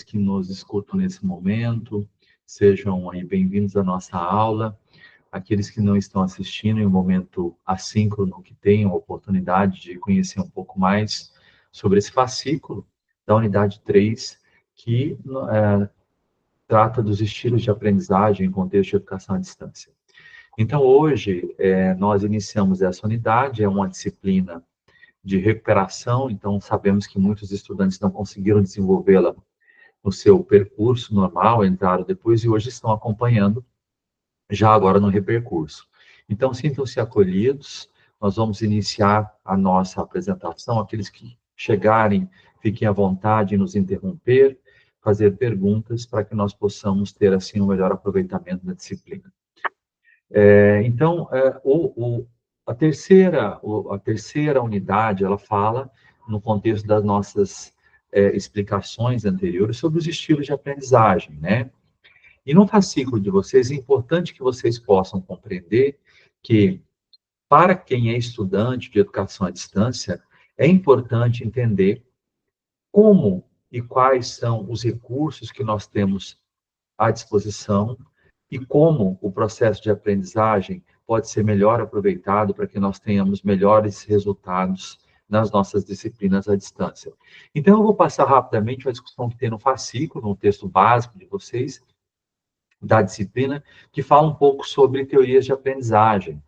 que nos escutam nesse momento, sejam aí bem-vindos à nossa aula. Aqueles que não estão assistindo em um momento assíncrono, que tenham a oportunidade de conhecer um pouco mais sobre esse fascículo da unidade 3, que trata dos estilos de aprendizagem em contexto de educação à distância. Então, hoje, nós iniciamos essa unidade, é uma disciplina de recuperação, então sabemos que muitos estudantes não conseguiram desenvolvê-la no seu percurso normal, entraram depois e hoje estão acompanhando já agora no repercurso. Então, sintam-se acolhidos, nós vamos iniciar a nossa apresentação, aqueles que chegarem, fiquem à vontade em nos interromper, fazer perguntas para que nós possamos ter, assim, um melhor aproveitamento da disciplina. Então, a terceira unidade, ela fala, no contexto das nossas explicações anteriores, sobre os estilos de aprendizagem, né? E no fascículo de vocês, é importante que vocês possam compreender que, para quem é estudante de educação à distância, é importante entender como e quais são os recursos que nós temos à disposição e como o processo de aprendizagem pode ser melhor aproveitado para que nós tenhamos melhores resultados nas nossas disciplinas à distância. Então, eu vou passar rapidamente a discussão que tem no fascículo, no texto básico de vocês, da disciplina, que fala um pouco sobre teorias de aprendizagem.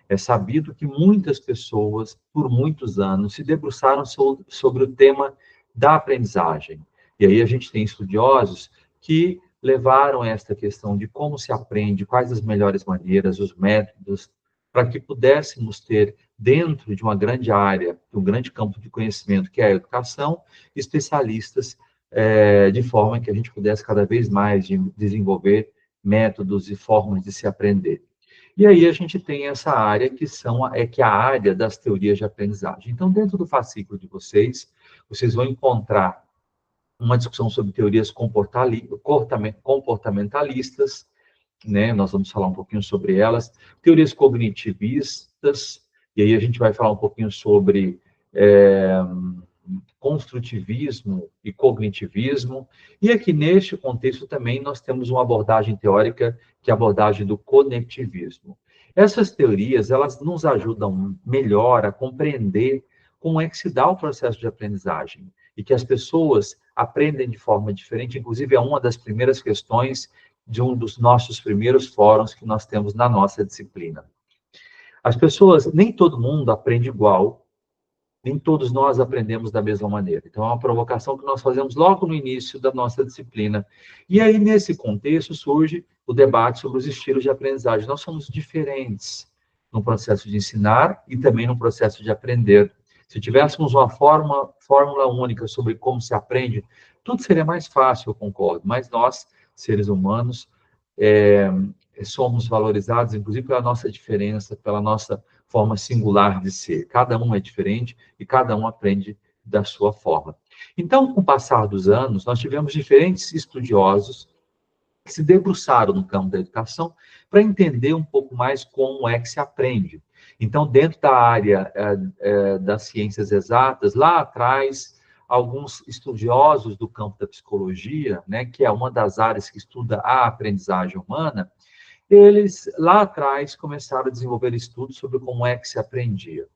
É sabido que muitas pessoas, por muitos anos, se debruçaram sobre o tema da aprendizagem. E aí a gente tem estudiosos que levaram esta questão de como se aprende, quais as melhores maneiras, os métodos, para que pudéssemos ter, dentro de uma grande área, de um grande campo de conhecimento, que é a educação, especialistas, de forma que a gente pudesse cada vez mais desenvolver métodos e formas de se aprender. E aí a gente tem essa área que é a área das teorias de aprendizagem. Então, dentro do fascículo de vocês vão encontrar uma discussão sobre teorias comportamentalistas, né? Nós vamos falar um pouquinho sobre elas, teorias cognitivistas, e aí a gente vai falar um pouquinho sobre construtivismo e cognitivismo, e aqui neste contexto também nós temos uma abordagem teórica, que é a abordagem do conectivismo. Essas teorias, elas nos ajudam melhor a compreender como é que se dá o processo de aprendizagem, e que as pessoas aprendem de forma diferente, inclusive é uma das primeiras questões de um dos nossos primeiros fóruns que nós temos na nossa disciplina. As pessoas, nem todo mundo aprende igual, nem todos nós aprendemos da mesma maneira. Então, é uma provocação que nós fazemos logo no início da nossa disciplina. E aí, nesse contexto, surge o debate sobre os estilos de aprendizagem. Nós somos diferentes no processo de ensinar e também no processo de aprender. Se tivéssemos uma fórmula única sobre como se aprende, tudo seria mais fácil, eu concordo. Mas nós, seres humanos, somos valorizados, inclusive, pela nossa diferença, pela nossa forma singular de ser. Cada um é diferente e cada um aprende da sua forma. Então, com o passar dos anos, nós tivemos diferentes estudiosos que se debruçaram no campo da educação para entender um pouco mais como é que se aprende. Então, dentro da área das ciências exatas, lá atrás, alguns estudiosos do campo da psicologia, né, que é uma das áreas que estuda a aprendizagem humana, eles, lá atrás, começaram a desenvolver estudos sobre como é que se aprendia.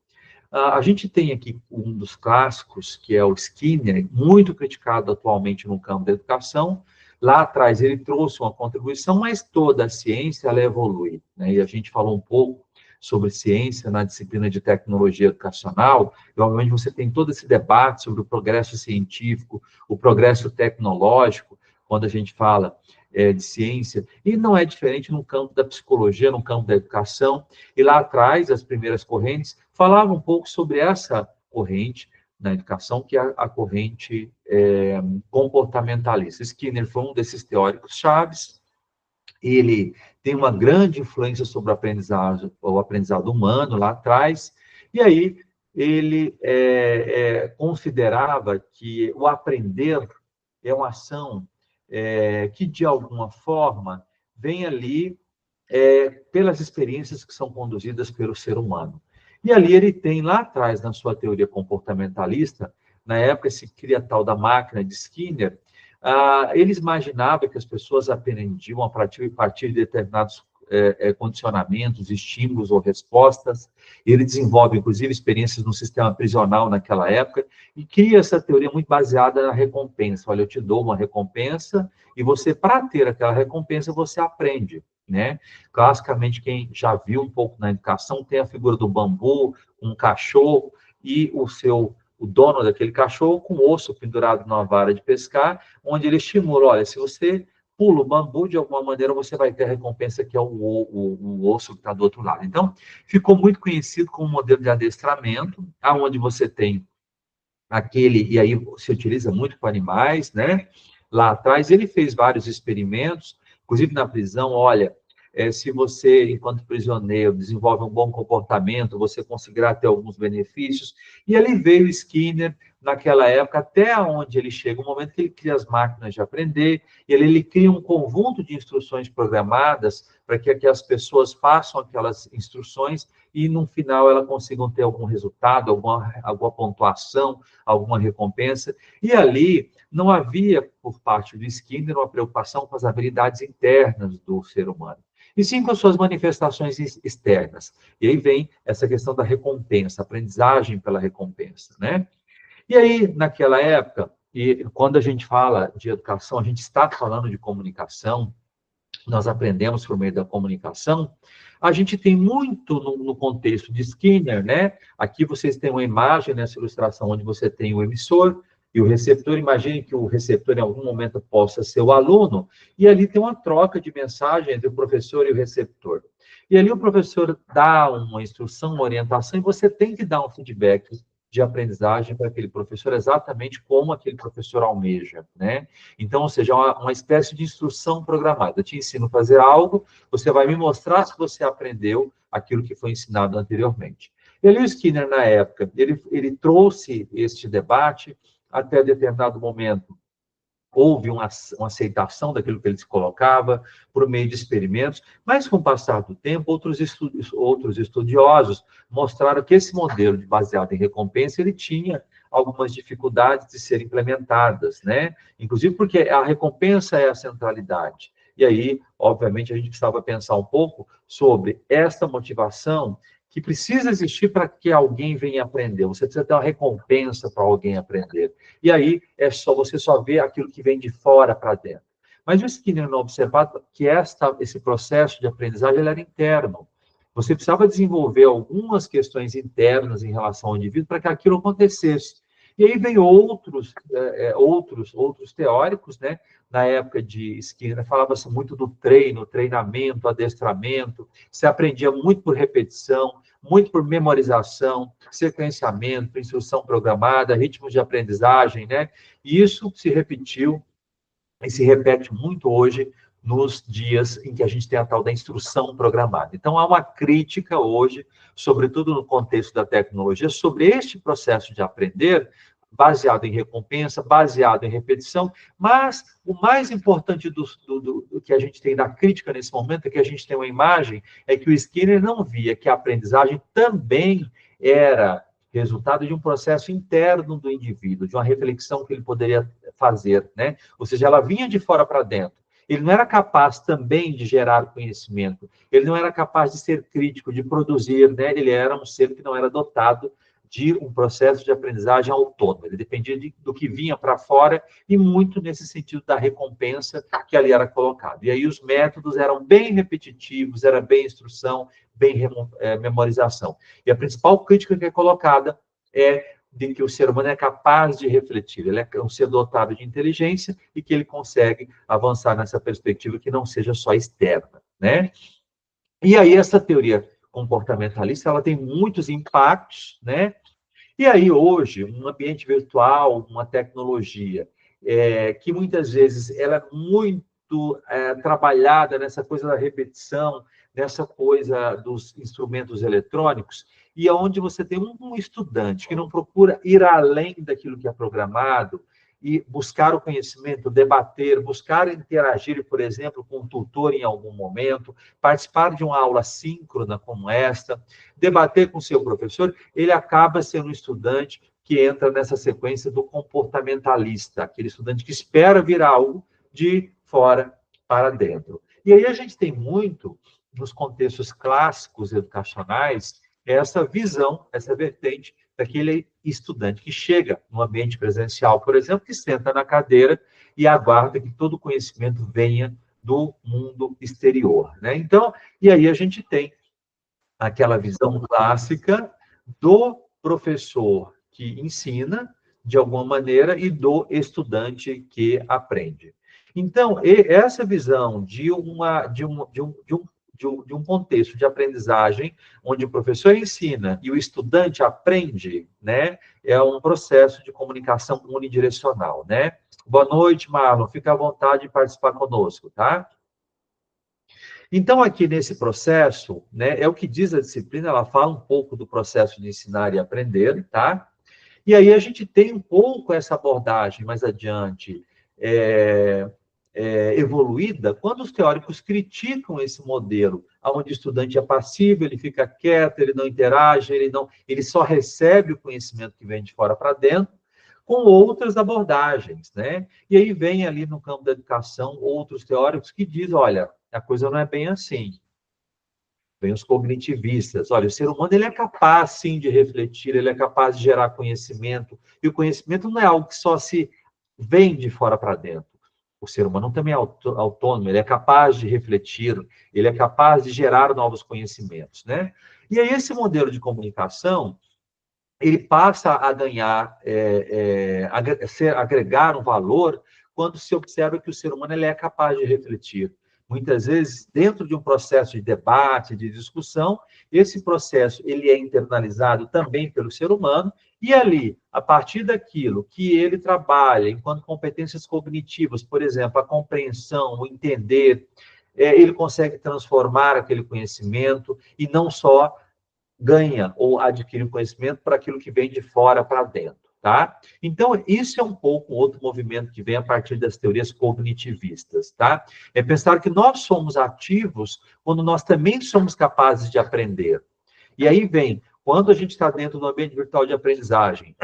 A gente tem aqui um dos clássicos, que é o Skinner, muito criticado atualmente no campo da educação. Lá atrás ele trouxe uma contribuição, mas toda a ciência ela evolui, né? E a gente falou um pouco sobre ciência na disciplina de tecnologia educacional, e obviamente você tem todo esse debate sobre o progresso científico, o progresso tecnológico, quando a gente fala de ciência, e não é diferente no campo da psicologia, no campo da educação, e lá atrás, as primeiras correntes falavam um pouco sobre essa corrente na educação, que é a corrente comportamentalista. Skinner foi um desses teóricos chaves, ele tem uma grande influência sobre o aprendizado humano lá atrás, e aí ele considerava que o aprender é uma ação que, de alguma forma, vem ali pelas experiências que são conduzidas pelo ser humano. E ali ele tem, lá atrás, na sua teoria comportamentalista, na época se cria a tal da máquina de Skinner, Eles imaginavam que as pessoas aprendiam a partir de determinados condicionamentos, estímulos ou respostas. Ele desenvolve, inclusive, experiências no sistema prisional naquela época e cria essa teoria muito baseada na recompensa. Olha, eu te dou uma recompensa e você, para ter aquela recompensa, você aprende, né? Classicamente, quem já viu um pouco na educação tem a figura do bambu, um cachorro e o dono daquele cachorro com o osso pendurado numa vara de pescar, onde ele estimula, olha, se você pula o bambu, de alguma maneira você vai ter a recompensa que é o osso que está do outro lado. Então, ficou muito conhecido como modelo de adestramento, aonde você tem e aí se utiliza muito com animais, né? Lá atrás ele fez vários experimentos, inclusive na prisão, olha, se você, enquanto prisioneiro, desenvolve um bom comportamento, você conseguirá ter alguns benefícios. E ali veio Skinner, naquela época, até onde ele chega, o momento que ele cria as máquinas de aprender, e ele cria um conjunto de instruções programadas para que as pessoas façam aquelas instruções e, no final, elas consigam ter algum resultado, alguma pontuação, alguma recompensa. E ali não havia, por parte do Skinner, uma preocupação com as habilidades internas do ser humano, e sim com as suas manifestações externas. E aí vem essa questão da recompensa, aprendizagem pela recompensa, né? E aí, naquela época, e quando a gente fala de educação, a gente está falando de comunicação, nós aprendemos por meio da comunicação, a gente tem muito no contexto de Skinner, né? Aqui vocês têm uma imagem nessa ilustração onde você tem o emissor e o receptor. Imagine que o receptor em algum momento possa ser o aluno, e ali tem uma troca de mensagem entre o professor e o receptor. E ali o professor dá uma instrução, uma orientação, e você tem que dar um feedback de aprendizagem para aquele professor, exatamente como aquele professor almeja, né? Então, ou seja, uma espécie de instrução programada. Eu te ensino a fazer algo, você vai me mostrar se você aprendeu aquilo que foi ensinado anteriormente. E ali o Skinner, na época, ele trouxe este debate até determinado momento. Houve uma aceitação daquilo que ele se colocava por meio de experimentos, mas com o passar do tempo, outros estudiosos mostraram que esse modelo baseado em recompensa, ele tinha algumas dificuldades de serem implementadas, né? Inclusive porque a recompensa é a centralidade. E aí, obviamente, a gente precisava pensar um pouco sobre esta motivação que precisa existir para que alguém venha aprender. Você precisa ter uma recompensa para alguém aprender. E aí você só vê aquilo que vem de fora para dentro. Mas o Skinner não observava que esse processo de aprendizagem ele era interno. Você precisava desenvolver algumas questões internas em relação ao indivíduo para que aquilo acontecesse. E aí vem outros teóricos, né? Na época de Skinner, falava-se muito do treino, treinamento, adestramento, se aprendia muito por repetição, muito por memorização, sequenciamento, instrução programada, ritmos de aprendizagem, né? E isso se repetiu e se repete muito hoje nos dias em que a gente tem a tal da instrução programada. Então, há uma crítica hoje, sobretudo no contexto da tecnologia, sobre este processo de aprender, baseado em recompensa, baseado em repetição, mas o mais importante do que a gente tem da crítica nesse momento, é que a gente tem uma imagem, é que o Skinner não via que a aprendizagem também era resultado de um processo interno do indivíduo, de uma reflexão que ele poderia fazer, né? Ou seja, ela vinha de fora para dentro. Ele não era capaz também de gerar conhecimento, ele não era capaz de ser crítico, de produzir, né? Ele era um ser que não era dotado de um processo de aprendizagem autônomo. Ele dependia do que vinha para fora e muito nesse sentido da recompensa que ali era colocado. E aí os métodos eram bem repetitivos, era bem instrução, bem memorização. E a principal crítica que é colocada é de que o ser humano é capaz de refletir, ele é um ser dotado de inteligência e que ele consegue avançar nessa perspectiva que não seja só externa, né? E aí essa teoria comportamentalista, ela tem muitos impactos, né? E aí hoje, um ambiente virtual, uma tecnologia que muitas vezes ela é muito trabalhada nessa coisa da repetição, nessa coisa dos instrumentos eletrônicos, e onde você tem um estudante que não procura ir além daquilo que é programado e buscar o conhecimento, debater, buscar interagir, por exemplo, com um tutor em algum momento, participar de uma aula síncrona como esta, debater com seu professor, ele acaba sendo um estudante que entra nessa sequência do comportamentalista, aquele estudante que espera vir algo de fora para dentro. E aí a gente tem muito, nos contextos clássicos educacionais, essa visão, essa vertente daquele estudante que chega no ambiente presencial, por exemplo, que senta na cadeira e aguarda que todo o conhecimento venha do mundo exterior, né? Então, e aí a gente tem aquela visão clássica do professor que ensina, de alguma maneira, e do estudante que aprende. Então, essa visão de um contexto de aprendizagem, onde o professor ensina e o estudante aprende, né, é um processo de comunicação unidirecional, né? Boa noite, Marlon. Fica à vontade de participar conosco, tá? Então, aqui nesse processo, né, é o que diz a disciplina, ela fala um pouco do processo de ensinar e aprender, tá? E aí a gente tem um pouco essa abordagem mais adiante, evoluída, quando os teóricos criticam esse modelo, onde o estudante é passivo, ele fica quieto, ele não interage, ele só recebe o conhecimento que vem de fora para dentro, com outras abordagens, né? E aí vem ali no campo da educação outros teóricos que dizem, olha, a coisa não é bem assim. Vem os cognitivistas. Olha, o ser humano ele é capaz, sim, de refletir, ele é capaz de gerar conhecimento, e o conhecimento não é algo que só se vem de fora para dentro. O ser humano também é autônomo, ele é capaz de refletir, ele é capaz de gerar novos conhecimentos, né? E aí esse modelo de comunicação, ele passa a ganhar, agregar um valor quando se observa que o ser humano ele é capaz de refletir. Muitas vezes, dentro de um processo de debate, de discussão, esse processo ele é internalizado também pelo ser humano, e ali, a partir daquilo que ele trabalha enquanto competências cognitivas, por exemplo, a compreensão, o entender, ele consegue transformar aquele conhecimento e não só ganha ou adquire conhecimento para aquilo que vem de fora para dentro, tá? Então, isso é um pouco outro movimento que vem a partir das teorias cognitivistas, tá? É pensar que nós somos ativos quando nós também somos capazes de aprender. E aí vem, quando a gente está dentro do ambiente virtual de aprendizagem,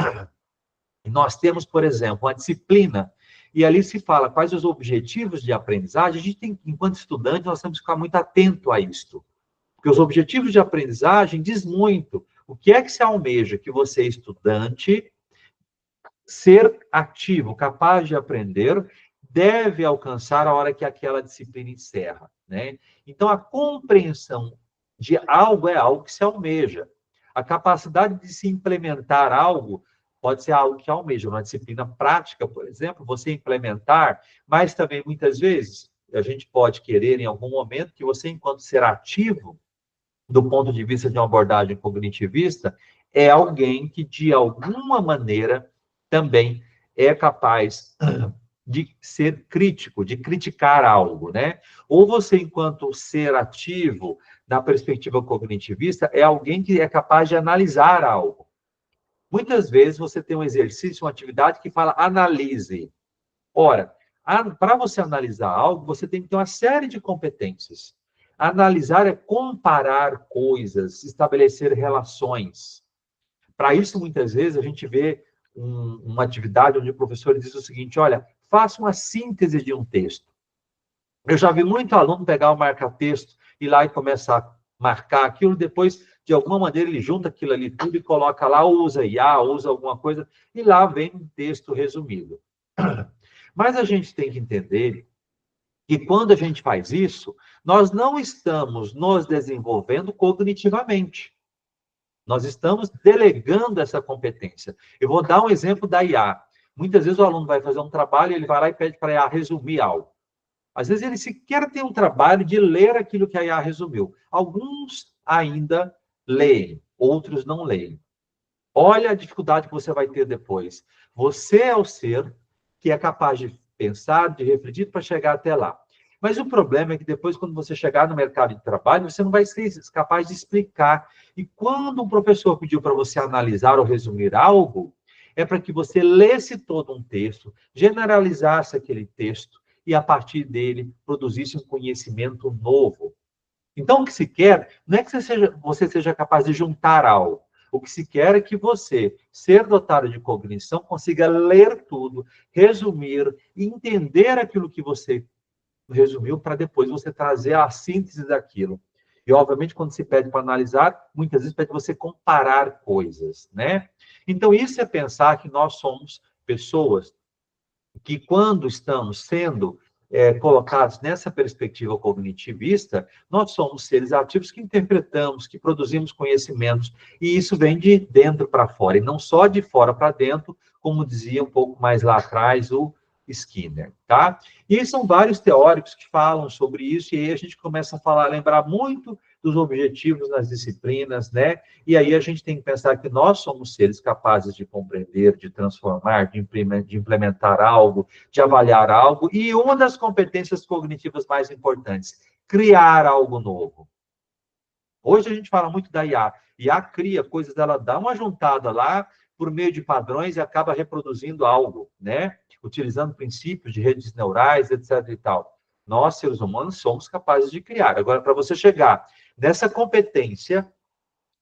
nós temos, por exemplo, uma disciplina, e ali se fala quais os objetivos de aprendizagem, a gente tem, enquanto estudante, nós temos que ficar muito atento a isto. Porque os objetivos de aprendizagem diz muito. O que é que se almeja? Que você, estudante, ser ativo, capaz de aprender, deve alcançar a hora que aquela disciplina encerra, né? Então, a compreensão de algo é algo que se almeja. A capacidade de se implementar algo pode ser algo que almeja. Uma disciplina prática, por exemplo, você implementar, mas também, muitas vezes, a gente pode querer, em algum momento, que você, enquanto ser ativo, do ponto de vista de uma abordagem cognitivista, é alguém que, de alguma maneira, também é capaz de ser crítico, de criticar algo, né? Ou você, enquanto ser ativo, na perspectiva cognitivista, é alguém que é capaz de analisar algo. Muitas vezes você tem um exercício, uma atividade que fala analise. Ora, para você analisar algo, você tem que ter uma série de competências. Analisar é comparar coisas, estabelecer relações. Para isso, muitas vezes, a gente vê uma atividade onde o professor diz o seguinte, olha, faça uma síntese de um texto. Eu já vi muito aluno pegar o marca-texto, ir lá e começar a marcar aquilo, depois, de alguma maneira, ele junta aquilo ali tudo e coloca lá, usa IA, usa alguma coisa, e lá vem um texto resumido. Mas a gente tem que entender que quando a gente faz isso, nós não estamos nos desenvolvendo cognitivamente. Nós estamos delegando essa competência. Eu vou dar um exemplo da IA. Muitas vezes o aluno vai fazer um trabalho, ele vai lá e pede para a IA resumir algo. Às vezes ele sequer tem um trabalho de ler aquilo que a IA resumiu. Alguns ainda leem, outros não leem. Olha a dificuldade que você vai ter depois. Você é o ser que é capaz de pensar, de refletir para chegar até lá. Mas o problema é que depois, quando você chegar no mercado de trabalho, você não vai ser capaz de explicar. E quando um professor pediu para você analisar ou resumir algo, é para que você lesse todo um texto, generalizasse aquele texto e, a partir dele, produzisse um conhecimento novo. Então, o que se quer não é que você seja capaz de juntar algo. O que se quer é que você, ser dotado de cognição, consiga ler tudo, resumir, entender aquilo que você resumiu, para depois você trazer a síntese daquilo. E, obviamente, quando se pede para analisar, muitas vezes pede você comparar coisas, né? Então, isso é pensar que nós somos pessoas que, quando estamos sendo colocados nessa perspectiva cognitivista, nós somos seres ativos que interpretamos, que produzimos conhecimentos, e isso vem de dentro para fora, e não só de fora para dentro, como dizia um pouco mais lá atrás o Skinner, tá? E são vários teóricos que falam sobre isso, e aí a gente começa a falar, lembrar muito dos objetivos nas disciplinas, né? E aí a gente tem que pensar que nós somos seres capazes de compreender, de transformar, de implementar algo, de avaliar algo, e uma das competências cognitivas mais importantes, criar algo novo. Hoje a gente fala muito da IA. IA cria coisas, ela dá uma juntada lá por meio de padrões e acaba reproduzindo algo, né? Utilizando princípios de redes neurais, etc. e tal. Nós, seres humanos, somos capazes de criar. Agora, para você chegar nessa competência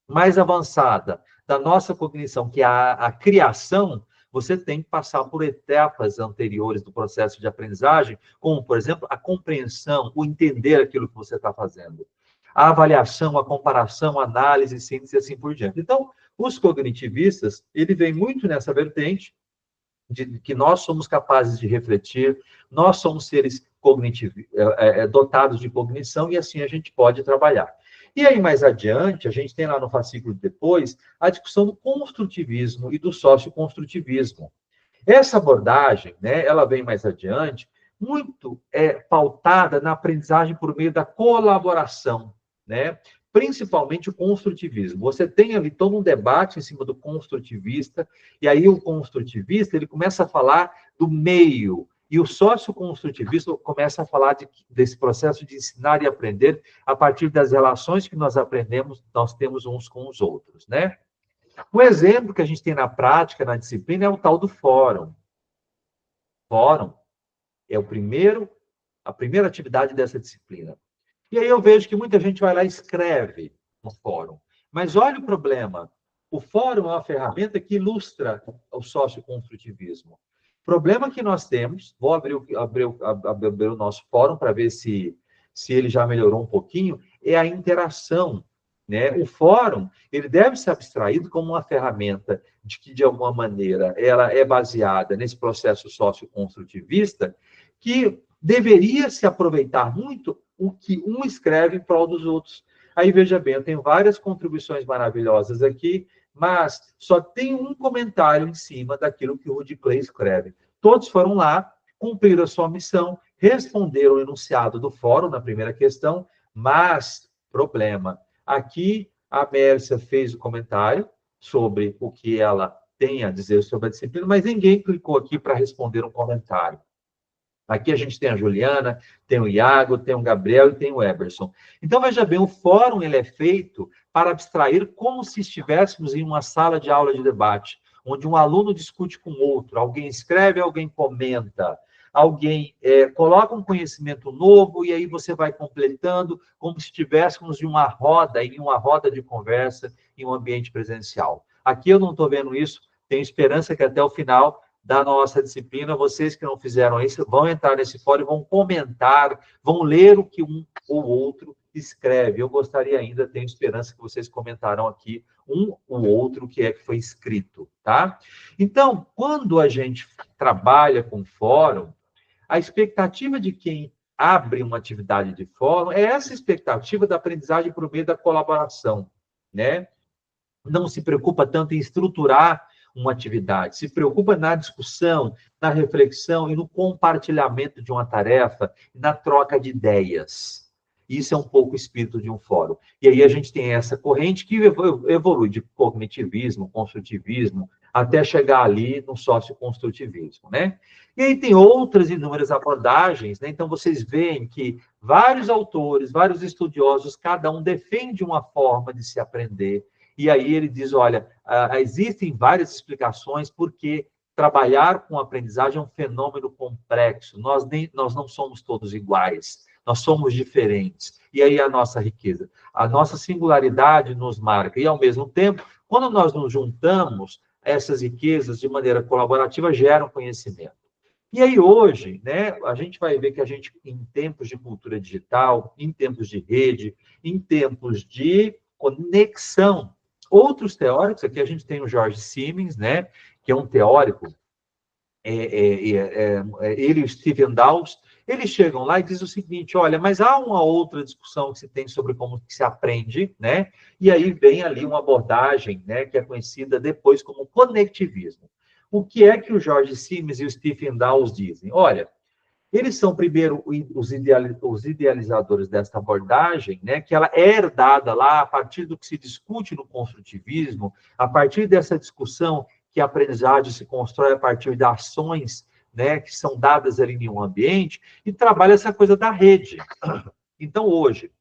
mais avançada da nossa cognição, que é a criação, você tem que passar por etapas anteriores do processo de aprendizagem, como, por exemplo, a compreensão, o entender aquilo que você está fazendo. A avaliação, a comparação, a análise, síntese e assim por diante. Então, os cognitivistas, ele vem muito nessa vertente de que nós somos capazes de refletir, nós somos seres dotados de cognição, e assim a gente pode trabalhar. E aí, mais adiante, a gente tem lá no fascículo depois a discussão do construtivismo e do socioconstrutivismo. Essa abordagem, né, ela vem mais adiante, muito pautada na aprendizagem por meio da colaboração, né? Principalmente o construtivismo. Você tem ali todo um debate em cima do construtivista, e aí o construtivista ele começa a falar do meio, e o socioconstrutivista começa a falar desse processo de ensinar e aprender a partir das relações que nós aprendemos, nós temos uns com os outros, né? O exemplo que a gente tem na prática, na disciplina, é o tal do fórum. Fórum é a primeira atividade dessa disciplina. E aí eu vejo que muita gente vai lá e escreve no fórum. Mas olha o problema. O fórum é uma ferramenta que ilustra o socioconstrutivismo. O problema que nós temos, vou abrir o nosso fórum para ver se ele já melhorou um pouquinho, é a interação, né? O fórum, ele deve ser abstraído como uma ferramenta de que, de alguma maneira, ela é baseada nesse processo socioconstrutivista, que deveria se aproveitar muito o que um escreve em prol dos outros. Aí, veja bem, eu tenho várias contribuições maravilhosas aqui, mas só tem um comentário em cima daquilo que o Rudy Clay escreve. Todos foram lá, cumpriram a sua missão, responderam o enunciado do fórum na primeira questão, mas, problema, aqui a Mércia fez o comentário sobre o que ela tem a dizer sobre a disciplina, mas ninguém clicou aqui para responder um comentário. Aqui a gente tem a Juliana, tem o Iago, tem o Gabriel e tem o Eberson. Então, veja bem, o fórum ele é feito para abstrair como se estivéssemos em uma sala de aula de debate, onde um aluno discute com outro, alguém escreve, alguém comenta, alguém coloca um conhecimento novo e aí você vai completando como se estivéssemos em uma roda de conversa em um ambiente presencial. Aqui eu não estou vendo isso, tenho esperança que até o final da nossa disciplina, vocês que não fizeram isso, vão entrar nesse fórum e vão comentar, vão ler o que um ou outro escreve. Eu gostaria ainda, tenho esperança que vocês comentarão aqui um ou outro que foi escrito, tá? Então, quando a gente trabalha com fórum, a expectativa de quem abre uma atividade de fórum é essa expectativa da aprendizagem por meio da colaboração, né? Não se preocupa tanto em estruturar uma atividade, se preocupa na discussão, na reflexão e no compartilhamento de uma tarefa, na troca de ideias. Isso é um pouco o espírito de um fórum. E aí a gente tem essa corrente que evolui de cognitivismo, construtivismo, até chegar ali no socioconstrutivismo, né? E aí tem outras inúmeras abordagens, né? Então vocês veem que vários autores, vários estudiosos, cada um defende uma forma de se aprender. E aí ele diz, olha, existem várias explicações porque trabalhar com aprendizagem é um fenômeno complexo. Nós não somos todos iguais, nós somos diferentes. E aí a nossa riqueza, a nossa singularidade nos marca. E, ao mesmo tempo, Quando nós nos juntamos, essas riquezas, de maneira colaborativa, geram conhecimento. E aí, hoje, né, a gente vai ver que a gente, em tempos de cultura digital, em tempos de rede, em tempos de conexão, outros teóricos, aqui a gente tem o George Siemens, né, que é um teórico, ele e o Stephen Dawes, eles chegam lá e dizem o seguinte: olha, mas há uma outra discussão que se tem sobre como que se aprende, né? E aí vem ali uma abordagem, né, que é conhecida depois como conectivismo. O que é que o George Siemens e o Stephen Dawes dizem? Olha, eles são, primeiro, os idealizadores dessa abordagem, né, que ela é herdada lá a partir do que se discute no construtivismo, a partir dessa discussão que a aprendizagem se constrói a partir de ações, né, que são dadas ali em um ambiente, e trabalha essa coisa da rede. Então, hoje,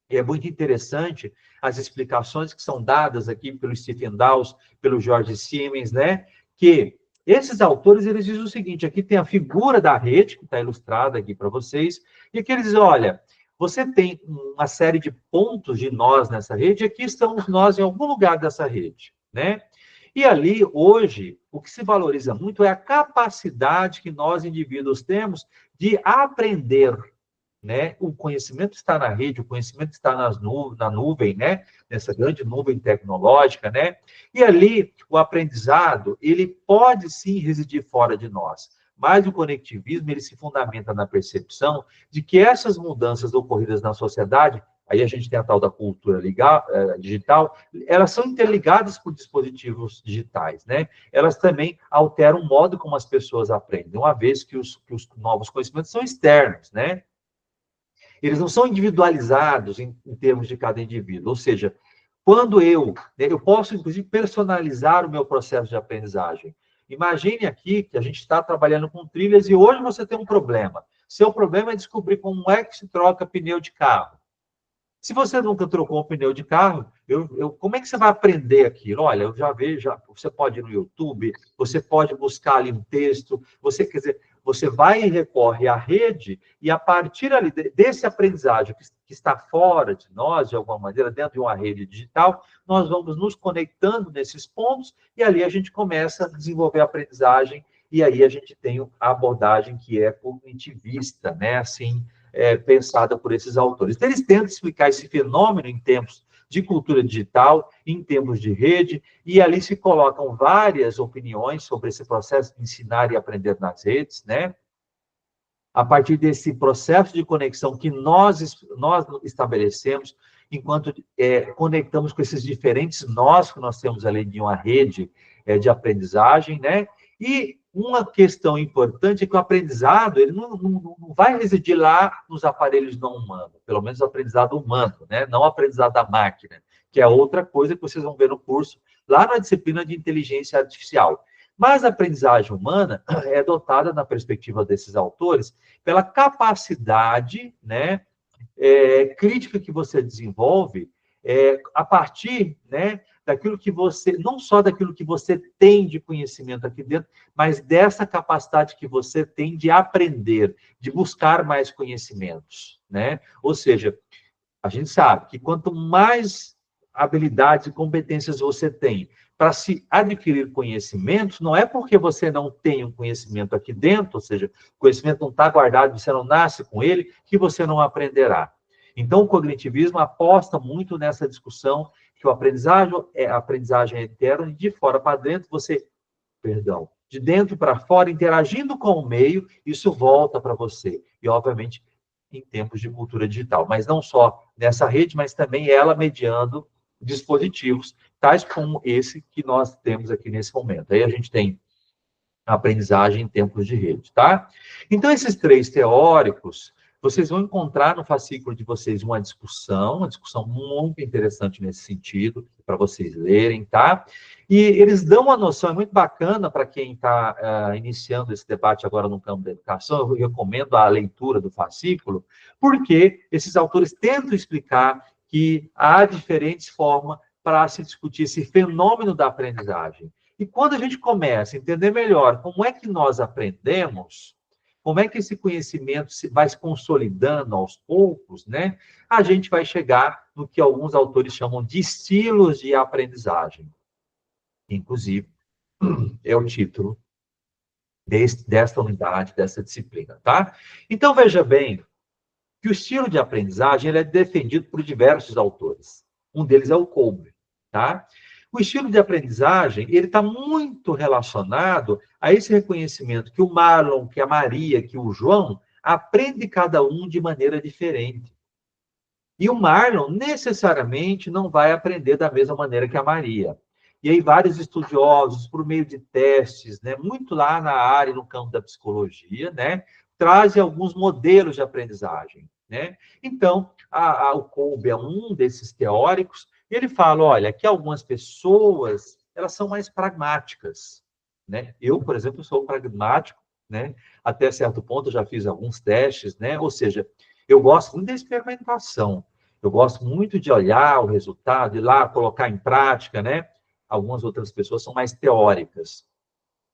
é muito interessante as explicações que são dadas aqui pelo Stephen Dawes, pelo George Siemens, né, que esses autores, eles dizem o seguinte: aqui tem a figura da rede, que está ilustrada aqui para vocês, e aqui eles dizem: olha, você tem uma série de pontos de nós nessa rede, e aqui estamos nós em algum lugar dessa rede, né? E ali, hoje, o que se valoriza muito é a capacidade que nós, indivíduos, temos de aprender, né? O conhecimento está na rede, o conhecimento está na nuvem, né? Nessa grande nuvem tecnológica, né? E ali, o aprendizado, ele pode sim residir fora de nós, mas o conectivismo, ele se fundamenta na percepção de que essas mudanças ocorridas na sociedade, aí a gente tem a tal da cultura digital, elas são interligadas por dispositivos digitais, né? Elas também alteram o modo como as pessoas aprendem, uma vez que os novos conhecimentos são externos, né? Eles não são individualizados em termos de cada indivíduo. Ou seja, quando eu posso, inclusive, personalizar o meu processo de aprendizagem. Imagine aqui que a gente está trabalhando com trilhas e hoje você tem um problema. Seu problema é descobrir como é que se troca pneu de carro. Se você nunca trocou um pneu de carro, como é que você vai aprender aquilo? Olha, eu já vejo, você pode ir no YouTube, você pode buscar ali um texto, quer dizer, você vai e recorre à rede, e a partir ali desse aprendizagem que está fora de nós, de alguma maneira, dentro de uma rede digital, nós vamos nos conectando nesses pontos, e ali a gente começa a desenvolver a aprendizagem, e aí a gente tem a abordagem que é cognitivista, né? Assim, pensada por esses autores. Então, eles tentam explicar esse fenômeno em tempos de cultura digital, em termos de rede, e ali se colocam várias opiniões sobre esse processo de ensinar e aprender nas redes, né? A partir desse processo de conexão que nós estabelecemos, enquanto conectamos com esses diferentes nós que nós temos ali de uma rede de aprendizagem, né? E uma questão importante é que o aprendizado ele não vai residir lá nos aparelhos não humanos, pelo menos o aprendizado humano, né? Não o aprendizado da máquina, que é outra coisa que vocês vão ver no curso, lá na disciplina de inteligência artificial. Mas a aprendizagem humana é dotada, na perspectiva desses autores, pela capacidade, né, crítica que você desenvolve a partir, né, daquilo que você, não só daquilo que você tem de conhecimento aqui dentro, mas dessa capacidade que você tem de aprender, de buscar mais conhecimentos, né? Ou seja, a gente sabe que quanto mais habilidades e competências você tem para se adquirir conhecimentos, não é porque você não tem um conhecimento aqui dentro, ou seja, o conhecimento não está guardado, você não nasce com ele, que você não aprenderá. Então, o cognitivismo aposta muito nessa discussão que a aprendizagem é eterna, e de fora para dentro, de dentro para fora, interagindo com o meio, isso volta para você. E, obviamente, em tempos de cultura digital. Mas não só nessa rede, mas também ela mediando dispositivos, tais como esse que nós temos aqui nesse momento. Aí a gente tem a aprendizagem em tempos de rede, tá? Então, esses três teóricos, vocês vão encontrar no fascículo de vocês uma discussão muito interessante nesse sentido, para vocês lerem, tá? E eles dão uma noção, é muito bacana para quem está iniciando esse debate agora no campo da educação, eu recomendo a leitura do fascículo, porque esses autores tentam explicar que há diferentes formas para se discutir esse fenômeno da aprendizagem. E quando a gente começa a entender melhor como é que nós aprendemos, como é que esse conhecimento vai se consolidando aos poucos, né? A gente vai chegar no que alguns autores chamam de estilos de aprendizagem. Inclusive, é o título desta unidade, dessa disciplina, tá? Então, veja bem que o estilo de aprendizagem ele é defendido por diversos autores. Um deles é o Kolbe, tá? O estilo de aprendizagem, ele está muito relacionado a esse reconhecimento que o Marlon, que a Maria, que o João, aprende cada um de maneira diferente. E o Marlon necessariamente não vai aprender da mesma maneira que a Maria. E aí vários estudiosos, por meio de testes, né, muito lá na área, no campo da psicologia, né, trazem alguns modelos de aprendizagem, né? Então, o Kolbe é um desses teóricos, e ele fala, olha, que algumas pessoas, elas são mais pragmáticas, né? Eu, por exemplo, sou pragmático, né? Até certo ponto, eu já fiz alguns testes, né? Ou seja, eu gosto muito da experimentação. Eu gosto muito de olhar o resultado, ir lá, colocar em prática, né? Algumas outras pessoas são mais teóricas.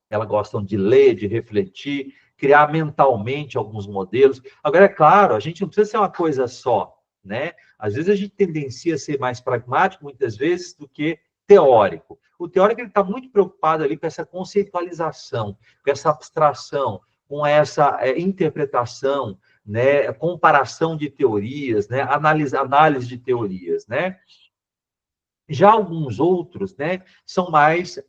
Elas gostam de ler, de refletir, criar mentalmente alguns modelos. Agora, é claro, a gente não precisa ser uma coisa só, né? Às vezes a gente tendencia a ser mais pragmático, muitas vezes, do que teórico. O teórico está muito preocupado ali com essa conceitualização, com essa abstração, com essa interpretação, né? Comparação de teorias, né? Análise de teorias, né? Já alguns outros, né, são mais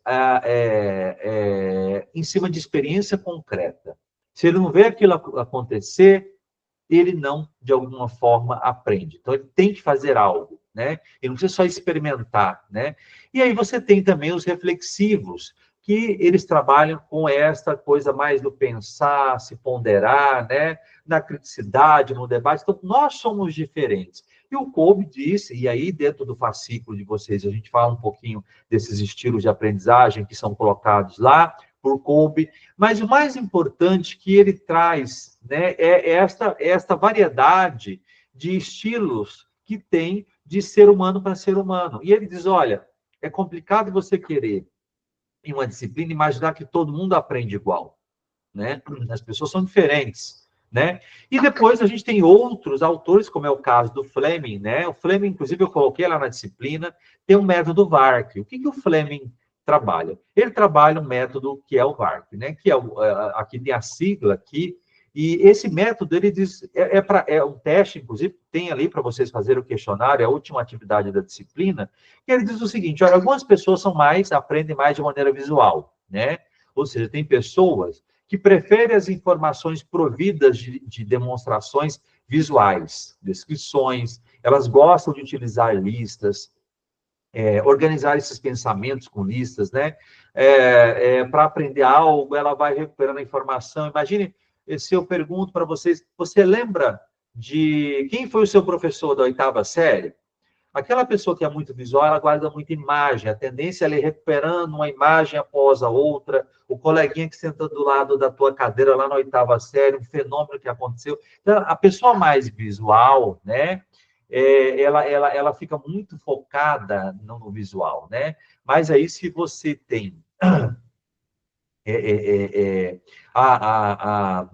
em cima de experiência concreta. Se ele não vê aquilo acontecer, ele não, de alguma forma, aprende. Então, ele tem que fazer algo, né? Ele não precisa só experimentar, né? E aí você tem também os reflexivos, que eles trabalham com essa coisa mais do pensar, se ponderar, né? Na criticidade, no debate. Então, nós somos diferentes. E o Kolbe disse, e aí dentro do fascículo de vocês, a gente fala um pouquinho desses estilos de aprendizagem que são colocados lá, por Kolbe, mas o mais importante que ele traz, né, é esta variedade de estilos que tem de ser humano para ser humano. E ele diz, olha, é complicado você querer, em uma disciplina, imaginar que todo mundo aprende igual, né? As pessoas são diferentes, né? E depois a gente tem outros autores, como é o caso do Fleming, né? O Fleming, inclusive, eu coloquei lá na disciplina, tem o método VARC. O que o Fleming trabalha? Ele trabalha um método que é o VARC, né? Que é aqui tem a sigla aqui, e esse método, ele diz, é um teste, inclusive, tem ali para vocês fazerem o questionário, é a última atividade da disciplina, que ele diz o seguinte, olha, algumas pessoas aprendem mais de maneira visual, né? Ou seja, tem pessoas que preferem as informações providas de demonstrações visuais, descrições, elas gostam de utilizar listas, organizar esses pensamentos com listas, né? Para aprender algo, ela vai recuperando a informação. Imagine se eu pergunto para vocês, você lembra de quem foi o seu professor da oitava série? Aquela pessoa que é muito visual, ela guarda muita imagem. A tendência é ela ir recuperando uma imagem após a outra. O coleguinha que senta do lado da tua cadeira lá na oitava série, um fenômeno que aconteceu. Então, a pessoa mais visual, né? Ela fica muito focada no visual, né? Mas aí, se você tem é, é, é, a,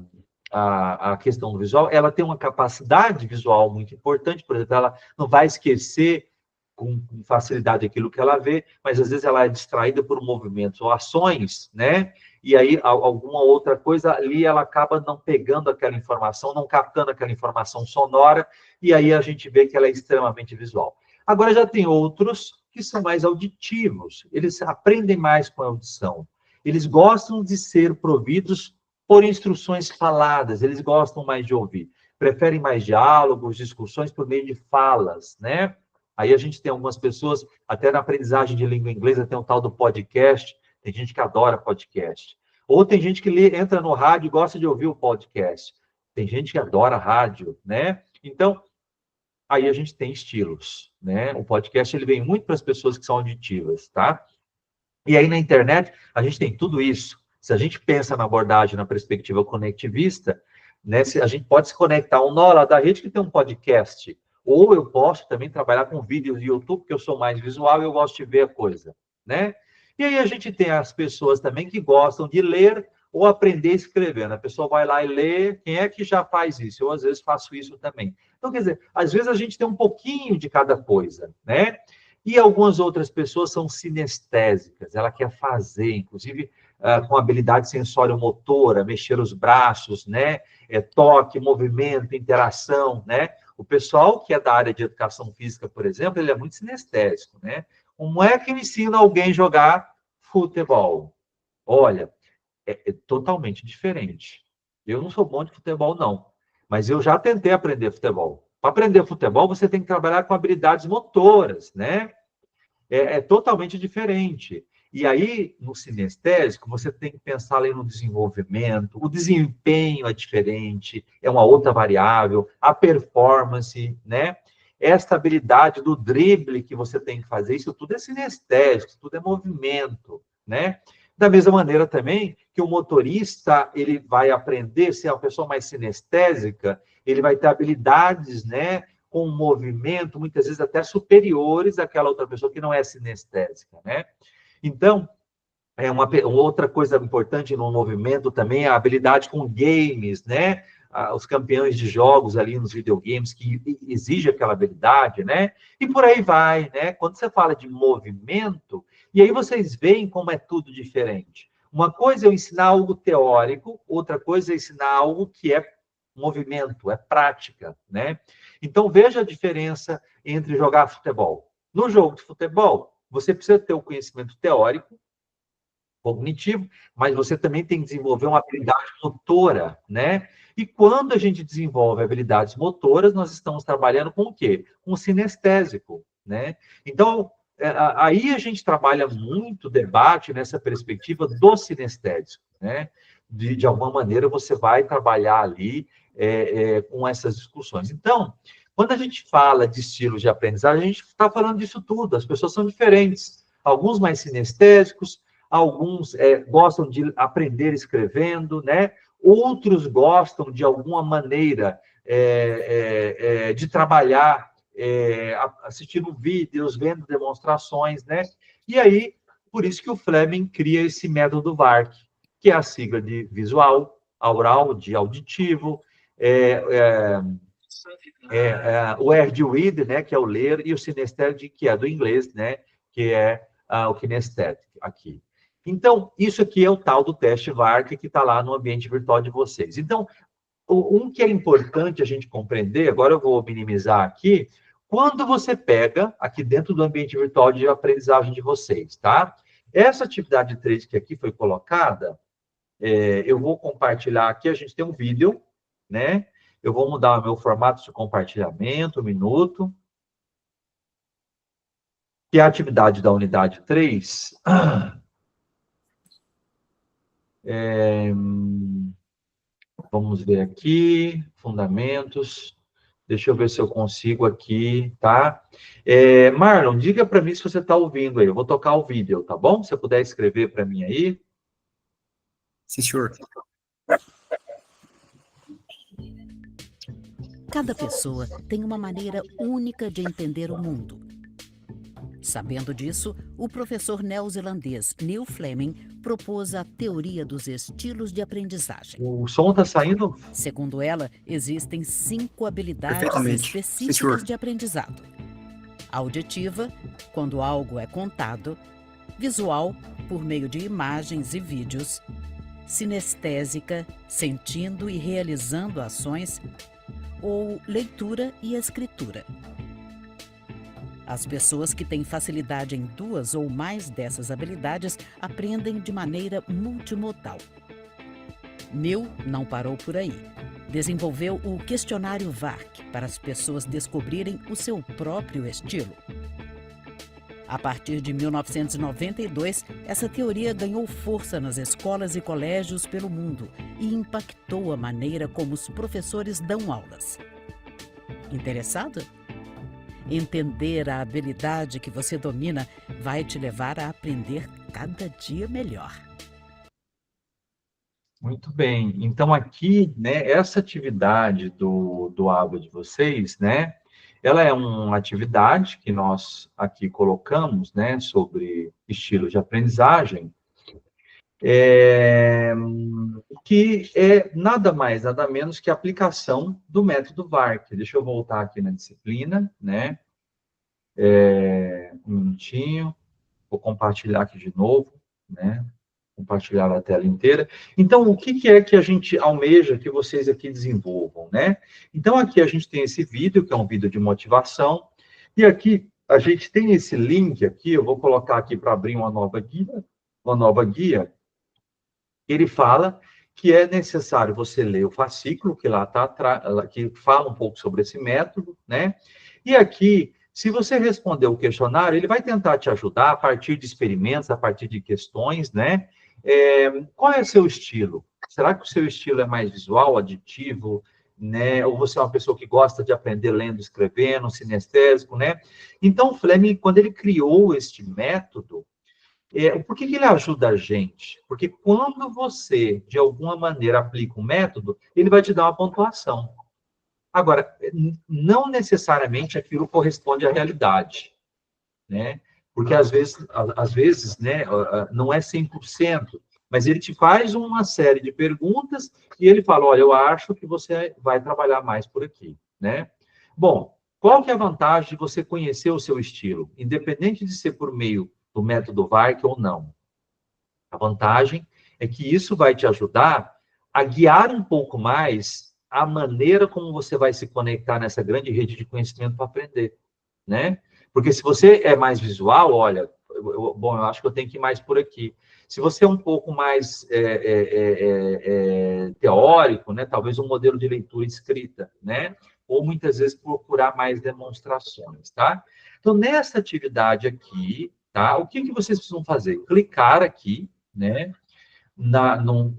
a, a questão do visual, ela tem uma capacidade visual muito importante, por exemplo, ela não vai esquecer com facilidade aquilo que ela vê, mas às vezes ela é distraída por movimentos ou ações, né? E aí alguma outra coisa ali ela acaba não pegando aquela informação, não captando aquela informação sonora, e aí a gente vê que ela é extremamente visual. Agora já tem outros que são mais auditivos, eles aprendem mais com a audição. Eles gostam de ser providos por instruções faladas, eles gostam mais de ouvir. Preferem mais diálogos, discussões por meio de falas, né? Aí a gente tem algumas pessoas, até na aprendizagem de língua inglesa, tem um tal do podcast, tem gente que adora podcast. Ou tem gente que entra no rádio e gosta de ouvir o podcast. Tem gente que adora rádio, né? Então, aí a gente tem estilos, né? O podcast, ele vem muito para as pessoas que são auditivas, tá? E aí na internet, a gente tem tudo isso. Se a gente pensa na abordagem, na perspectiva conectivista, né, a gente pode se conectar a um nó lá da rede que tem um podcast, ou eu posso também trabalhar com vídeos de YouTube, porque eu sou mais visual e eu gosto de ver a coisa, né? E aí a gente tem as pessoas também que gostam de ler ou aprender escrevendo. A pessoa vai lá e lê, quem é que já faz isso? Eu, às vezes, faço isso também. Então, quer dizer, às vezes a gente tem um pouquinho de cada coisa, né? E algumas outras pessoas são sinestésicas, ela quer fazer, inclusive com habilidade sensório-motora, mexer os braços, né? Toque, movimento, interação, né? O pessoal que é da área de educação física, por exemplo, ele é muito sinestésico, né? Como é que eu ensino alguém a jogar futebol? Olha, é totalmente diferente. Eu não sou bom de futebol, não. Mas eu já tentei aprender futebol. Para aprender futebol, você tem que trabalhar com habilidades motoras, né? É totalmente diferente. E aí, no sinestésico, você tem que pensar ali no desenvolvimento, o desempenho é diferente, é uma outra variável, a performance, né? Esta habilidade do drible que você tem que fazer, isso tudo é sinestésico, isso tudo é movimento, né? Da mesma maneira também que o motorista, ele vai aprender a ser uma pessoa mais sinestésica, ele vai ter habilidades, né? Com um movimento, muitas vezes até superiores àquela outra pessoa que não é sinestésica, né? Então, uma outra coisa importante no movimento também é a habilidade com games, né? Os campeões de jogos ali nos videogames que exige aquela habilidade, né? E por aí vai, né? Quando você fala de movimento, e aí vocês veem como é tudo diferente. Uma coisa é eu ensinar algo teórico, outra coisa é ensinar algo que é movimento, é prática, né? Então veja a diferença entre jogar futebol. No jogo de futebol, você precisa ter o conhecimento teórico, cognitivo, mas você também tem que desenvolver uma habilidade motora, né? E quando a gente desenvolve habilidades motoras, nós estamos trabalhando com o quê? Com o sinestésico, né? Então, aí a gente trabalha muito debate nessa perspectiva do sinestésico, né? De alguma maneira, você vai trabalhar ali com essas discussões. Então, quando a gente fala de estilos de aprendizagem, a gente está falando disso tudo, as pessoas são diferentes. Alguns mais sinestésicos, alguns gostam de aprender escrevendo, né? Outros gostam, de alguma maneira, de trabalhar assistindo vídeos, vendo demonstrações, né? E aí, por isso que o Fleming cria esse método VARC, que é a sigla de visual, aural, de auditivo, o Erd Read, né, que é o ler, e o Synesthetic, que é do inglês, né, que é o Kinesthetic, aqui. Então, isso aqui é o tal do teste VARC que está lá no ambiente virtual de vocês. Então, um que é importante a gente compreender, agora eu vou minimizar aqui, quando você pega aqui dentro do ambiente virtual de aprendizagem de vocês, tá? Essa atividade 3 que aqui foi colocada, eu vou compartilhar aqui, a gente tem um vídeo, né? Eu vou mudar o meu formato de compartilhamento, um minuto. Que é a atividade da unidade 3. Vamos ver aqui, fundamentos. Deixa eu ver se eu consigo aqui, tá? Marlon, diga para mim se você está ouvindo aí. Eu vou tocar o vídeo, tá bom? Se você puder escrever para mim aí. Sim, senhor. Cada pessoa tem uma maneira única de entender o mundo. Sabendo disso, o professor neozelandês Neil Fleming propôs a teoria dos estilos de aprendizagem. O som está saindo? Segundo ela, existem 5 habilidades Perfeitamente. específicas de aprendizado. Auditiva, quando algo é contado. Visual, por meio de imagens e vídeos. Sinestésica, sentindo e realizando ações. Ou leitura e escritura. As pessoas que têm facilidade em 2 ou mais dessas habilidades aprendem de maneira multimodal. Neil não parou por aí. Desenvolveu o questionário VARC para as pessoas descobrirem o seu próprio estilo. A partir de 1992, essa teoria ganhou força nas escolas e colégios pelo mundo e impactou a maneira como os professores dão aulas. Interessado? Entender a habilidade que você domina vai te levar a aprender cada dia melhor. Muito bem. Então, aqui, né, essa atividade do aba de vocês, né, ela é uma atividade que nós aqui colocamos, né, sobre estilo de aprendizagem, que é nada mais, nada menos que a aplicação do método VARC. Deixa eu voltar aqui na disciplina, né? Um minutinho, vou compartilhar aqui de novo, né? Compartilhar a tela inteira. Então, o que é que a gente almeja que vocês aqui desenvolvam, né? Então, aqui a gente tem esse vídeo, que é um vídeo de motivação, e aqui a gente tem esse link aqui, eu vou colocar aqui para abrir uma nova guia, ele fala que é necessário você ler o fascículo, que lá está que fala um pouco sobre esse método, né? E aqui, se você responder o questionário, ele vai tentar te ajudar a partir de experimentos, a partir de questões, né? Qual é o seu estilo? Será que o seu estilo é mais visual, aditivo, né? Ou você é uma pessoa que gosta de aprender lendo, escrevendo, sinestésico, né? Então, Fleming, quando ele criou este método, por que ele ajuda a gente? Porque quando você, de alguma maneira, aplica um método, ele vai te dar uma pontuação. Agora, não necessariamente aquilo corresponde à realidade, né? Porque às vezes, né, não é 100%, mas ele te faz uma série de perguntas e ele fala, olha, eu acho que você vai trabalhar mais por aqui, né? Bom, qual que é a vantagem de você conhecer o seu estilo, independente de ser por meio do método VARC ou não? A vantagem é que isso vai te ajudar a guiar um pouco mais a maneira como você vai se conectar nessa grande rede de conhecimento para aprender, né? Porque se você é mais visual, olha, eu acho que eu tenho que ir mais por aqui. Se você é um pouco mais teórico, né? Talvez um modelo de leitura escrita, né? Ou muitas vezes procurar mais demonstrações, tá? Então, nessa atividade aqui, tá? O que vocês precisam fazer? Clicar aqui, né?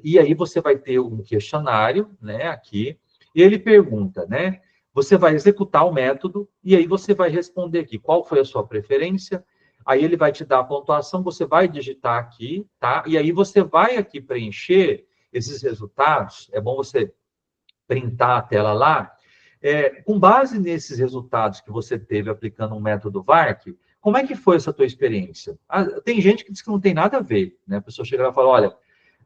E aí você vai ter um questionário, né? Aqui, e ele pergunta, né? Você vai executar o método e aí você vai responder aqui qual foi a sua preferência. Aí ele vai te dar a pontuação, você vai digitar aqui, tá? E aí você vai aqui preencher esses resultados. É bom você printar a tela lá. Com base nesses resultados que você teve aplicando um método VARC, como é que foi essa tua experiência? Tem gente que diz que não tem nada a ver, né? A pessoa chega lá e fala, olha,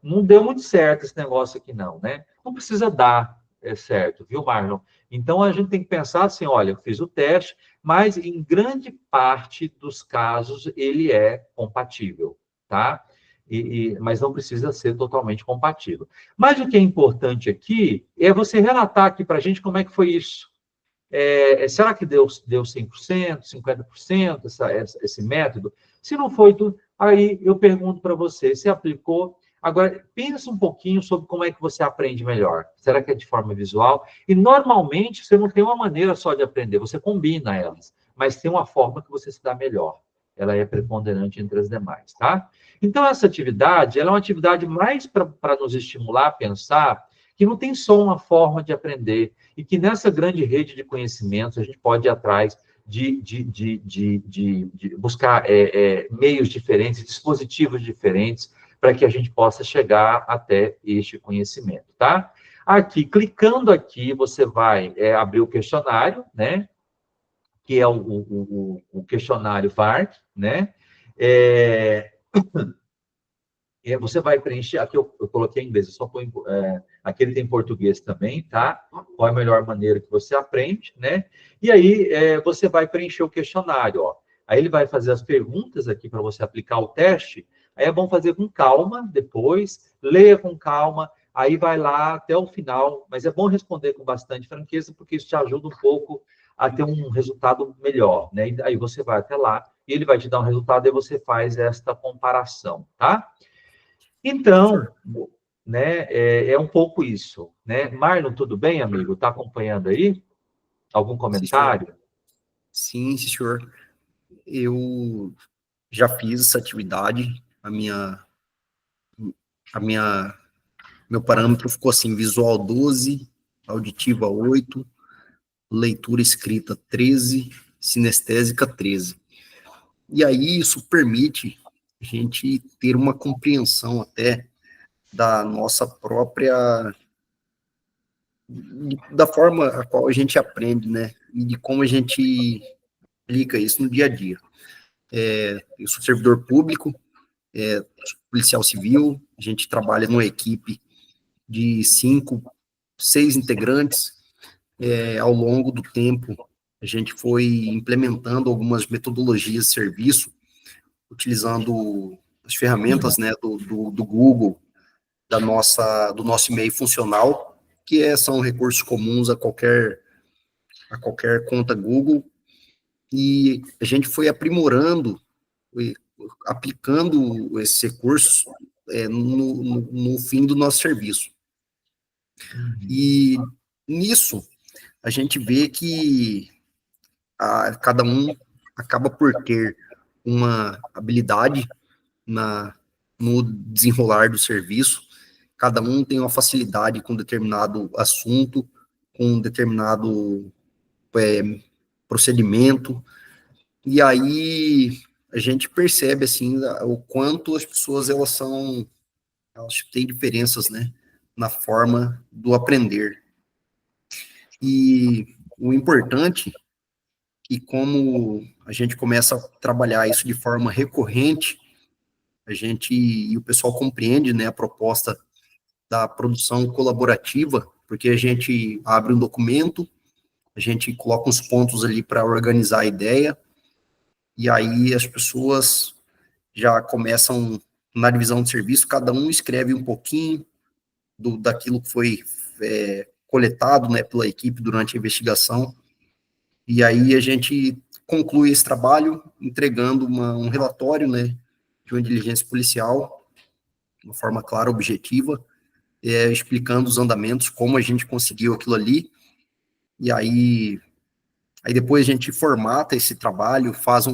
não deu muito certo esse negócio aqui não, né? Não precisa dar certo, viu, Marlon? Então, a gente tem que pensar assim, olha, eu fiz o teste, mas em grande parte dos casos ele é compatível, tá? Mas não precisa ser totalmente compatível. Mas o que é importante aqui é você relatar aqui para a gente como é que foi isso. Será que deu 100%, 50% esse método? Se não foi, aí eu pergunto para você, você aplicou? Agora, pensa um pouquinho sobre como é que você aprende melhor. Será que é de forma visual? E, normalmente, você não tem uma maneira só de aprender, você combina elas, mas tem uma forma que você se dá melhor. Ela é preponderante entre as demais, tá? Então, essa atividade, ela é uma atividade mais para nos estimular a pensar que não tem só uma forma de aprender, e que nessa grande rede de conhecimentos a gente pode ir atrás de buscar meios diferentes, dispositivos diferentes, para que a gente possa chegar até este conhecimento, tá? Aqui, clicando aqui, você vai abrir o questionário, né? Que é o questionário VARC, né? Você vai preencher, aqui eu coloquei em inglês, eu só põe, aqui ele tem português também, tá? Qual é a melhor maneira que você aprende, né? E aí você vai preencher o questionário, ó. Aí ele vai fazer as perguntas aqui para você aplicar o teste. Aí é bom fazer com calma depois, leia com calma, aí vai lá até o final, mas é bom responder com bastante franqueza, porque isso te ajuda um pouco a ter um resultado melhor, né? E aí você vai até lá, e ele vai te dar um resultado, e você faz esta comparação, tá? Então, né, um pouco isso, né? Marlon, tudo bem, amigo? Está acompanhando aí? Algum comentário? Sim, senhor. Eu já fiz essa atividade, meu parâmetro ficou assim, visual 12, auditiva 8, leitura escrita 13, sinestésica 13. E aí isso permite a gente ter uma compreensão até da nossa própria, da forma a qual a gente aprende, né? E de como a gente aplica isso no dia a dia. Eu sou servidor público, sou policial civil, a gente trabalha numa equipe de 5, 6 integrantes. Ao longo do tempo, a gente foi implementando algumas metodologias de serviço, utilizando as ferramentas, né, do Google, do nosso e-mail funcional, são recursos comuns a qualquer conta Google, e a gente foi aprimorando, e aplicando esses recursos no fim do nosso serviço. E nisso, a gente vê que cada um acaba por ter uma habilidade no desenrolar do serviço, cada um tem uma facilidade com determinado assunto, com determinado procedimento, e aí a gente percebe, assim, o quanto as pessoas, elas têm diferenças, né, na forma do aprender. E o importante, que como a gente começa a trabalhar isso de forma recorrente, e o pessoal compreende, né, a proposta da produção colaborativa, porque a gente abre um documento, a gente coloca uns pontos ali para organizar a ideia, e aí as pessoas já começam na divisão de serviço, cada um escreve um pouquinho daquilo que foi coletado, né, pela equipe durante a investigação, e aí a gente conclui esse trabalho entregando um relatório, né, de uma diligência policial, de uma forma clara, objetiva, explicando os andamentos, como a gente conseguiu aquilo ali, e aí depois a gente formata esse trabalho, faz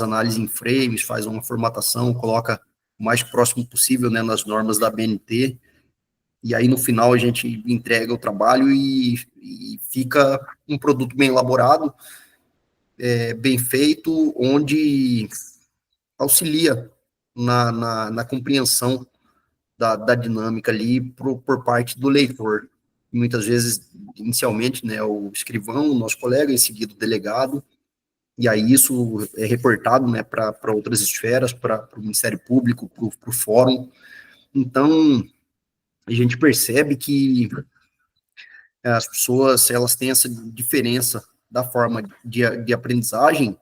análise em frames, faz uma formatação, coloca o mais próximo possível, né, nas normas da BNT, e aí no final a gente entrega o trabalho e fica um produto bem elaborado, bem feito, onde auxilia na compreensão da dinâmica ali por parte do leitor. Muitas vezes, inicialmente, né, o escrivão, o nosso colega, em seguida o delegado, e aí isso é reportado, né, para outras esferas, para o Ministério Público, para o Fórum. Então, a gente percebe que as pessoas, elas têm essa diferença da forma de aprendizagem,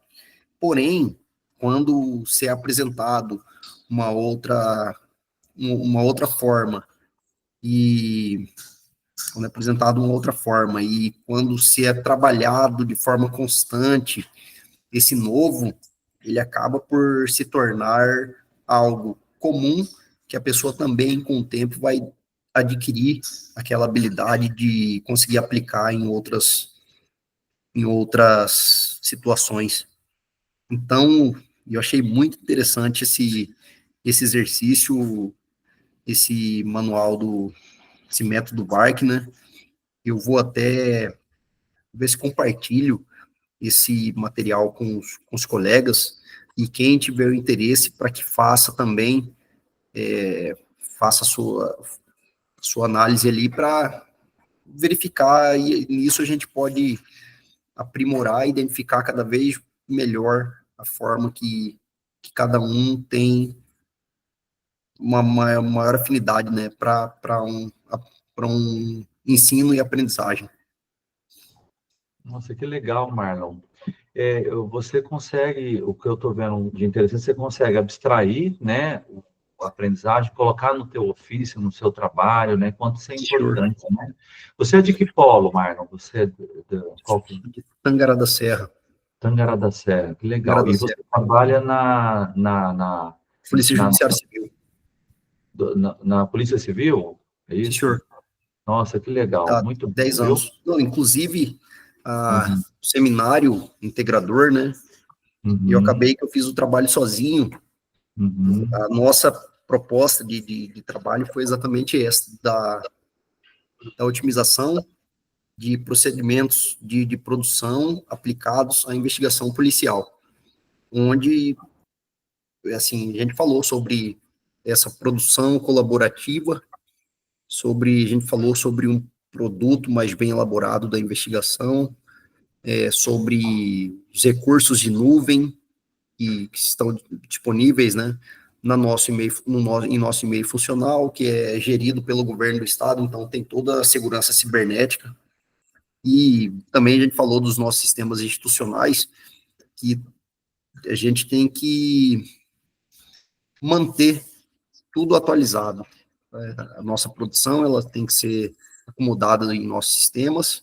porém, quando se é apresentado uma outra forma, e quando é apresentado uma outra forma, e quando se é trabalhado de forma constante, esse novo, ele acaba por se tornar algo comum, que a pessoa também, com o tempo, vai adquirir aquela habilidade de conseguir aplicar em outras situações. Então, eu achei muito interessante esse exercício, esse manual esse método VARC, né? Eu vou até ver se compartilho esse material com os colegas, e quem tiver o interesse para que faça também, faça a sua análise ali para verificar, e nisso a gente pode aprimorar, identificar cada vez melhor a forma que cada um tem uma maior afinidade, né, para um ensino e aprendizagem. Nossa, que legal, Marlon. Você consegue, o que eu estou vendo de interessante, você consegue abstrair, né, a aprendizagem, colocar no teu ofício, no seu trabalho, né, quanto isso é importante, né? Você é de que polo, Marlon? Você é qual que... Tangará da Serra. Tangará da Serra, que legal. E você trabalha na Polícia Judiciária Civil. Na Polícia Civil? É isso? Sim, senhor. Nossa, que legal. Há Muito 10 bom, anos. Não, inclusive, o seminário integrador, né? Eu acabei que eu fiz o trabalho sozinho. A nossa proposta de trabalho foi exatamente essa, da otimização de procedimentos de produção aplicados à investigação policial, onde, assim, a gente falou sobre essa produção colaborativa, a gente falou sobre um produto mais bem elaborado da investigação, sobre os recursos de nuvem que estão disponíveis, né, em nosso e-mail funcional, que é gerido pelo governo do estado, então tem toda a segurança cibernética. E também a gente falou dos nossos sistemas institucionais, que a gente tem que manter tudo atualizado. A nossa produção, ela tem que ser acomodada em nossos sistemas,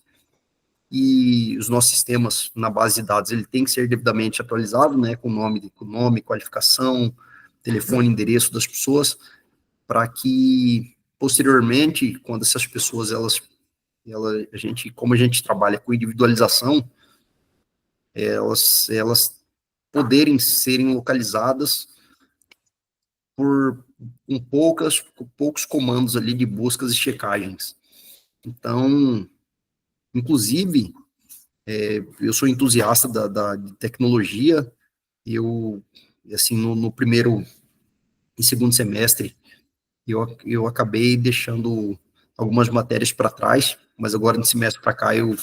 e os nossos sistemas na base de dados, ele tem que ser devidamente atualizado, né, com nome, qualificação, telefone, endereço das pessoas, para que posteriormente, quando essas pessoas, como a gente trabalha com individualização, elas poderem serem localizadas por poucos comandos ali de buscas e checagens. Então, inclusive, eu sou entusiasta de tecnologia. Eu, assim, no primeiro e segundo semestre, eu acabei deixando algumas matérias para trás, mas agora no semestre para cá eu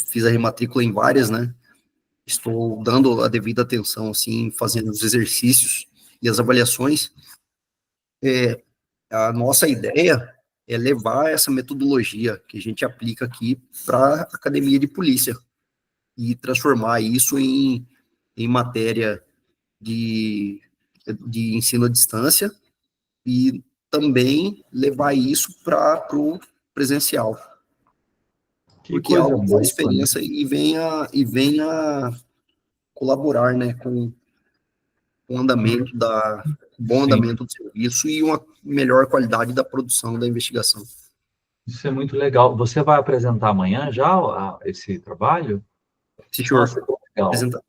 fiz a rematrícula em várias, né? Estou dando a devida atenção, assim, fazendo os exercícios e as avaliações. A nossa ideia é levar essa metodologia que a gente aplica aqui para a academia de polícia e transformar isso em matéria de ensino à distância e também levar isso para o presencial, Que porque é coisa algo que faz boa, né? diferença e venha colaborar, né, com o andamento bom Sim, andamento do serviço e uma melhor qualidade da produção da investigação. isso é muito legal. Você vai apresentar amanhã já esse trabalho? Se Nossa, senhor que legal. apresentar,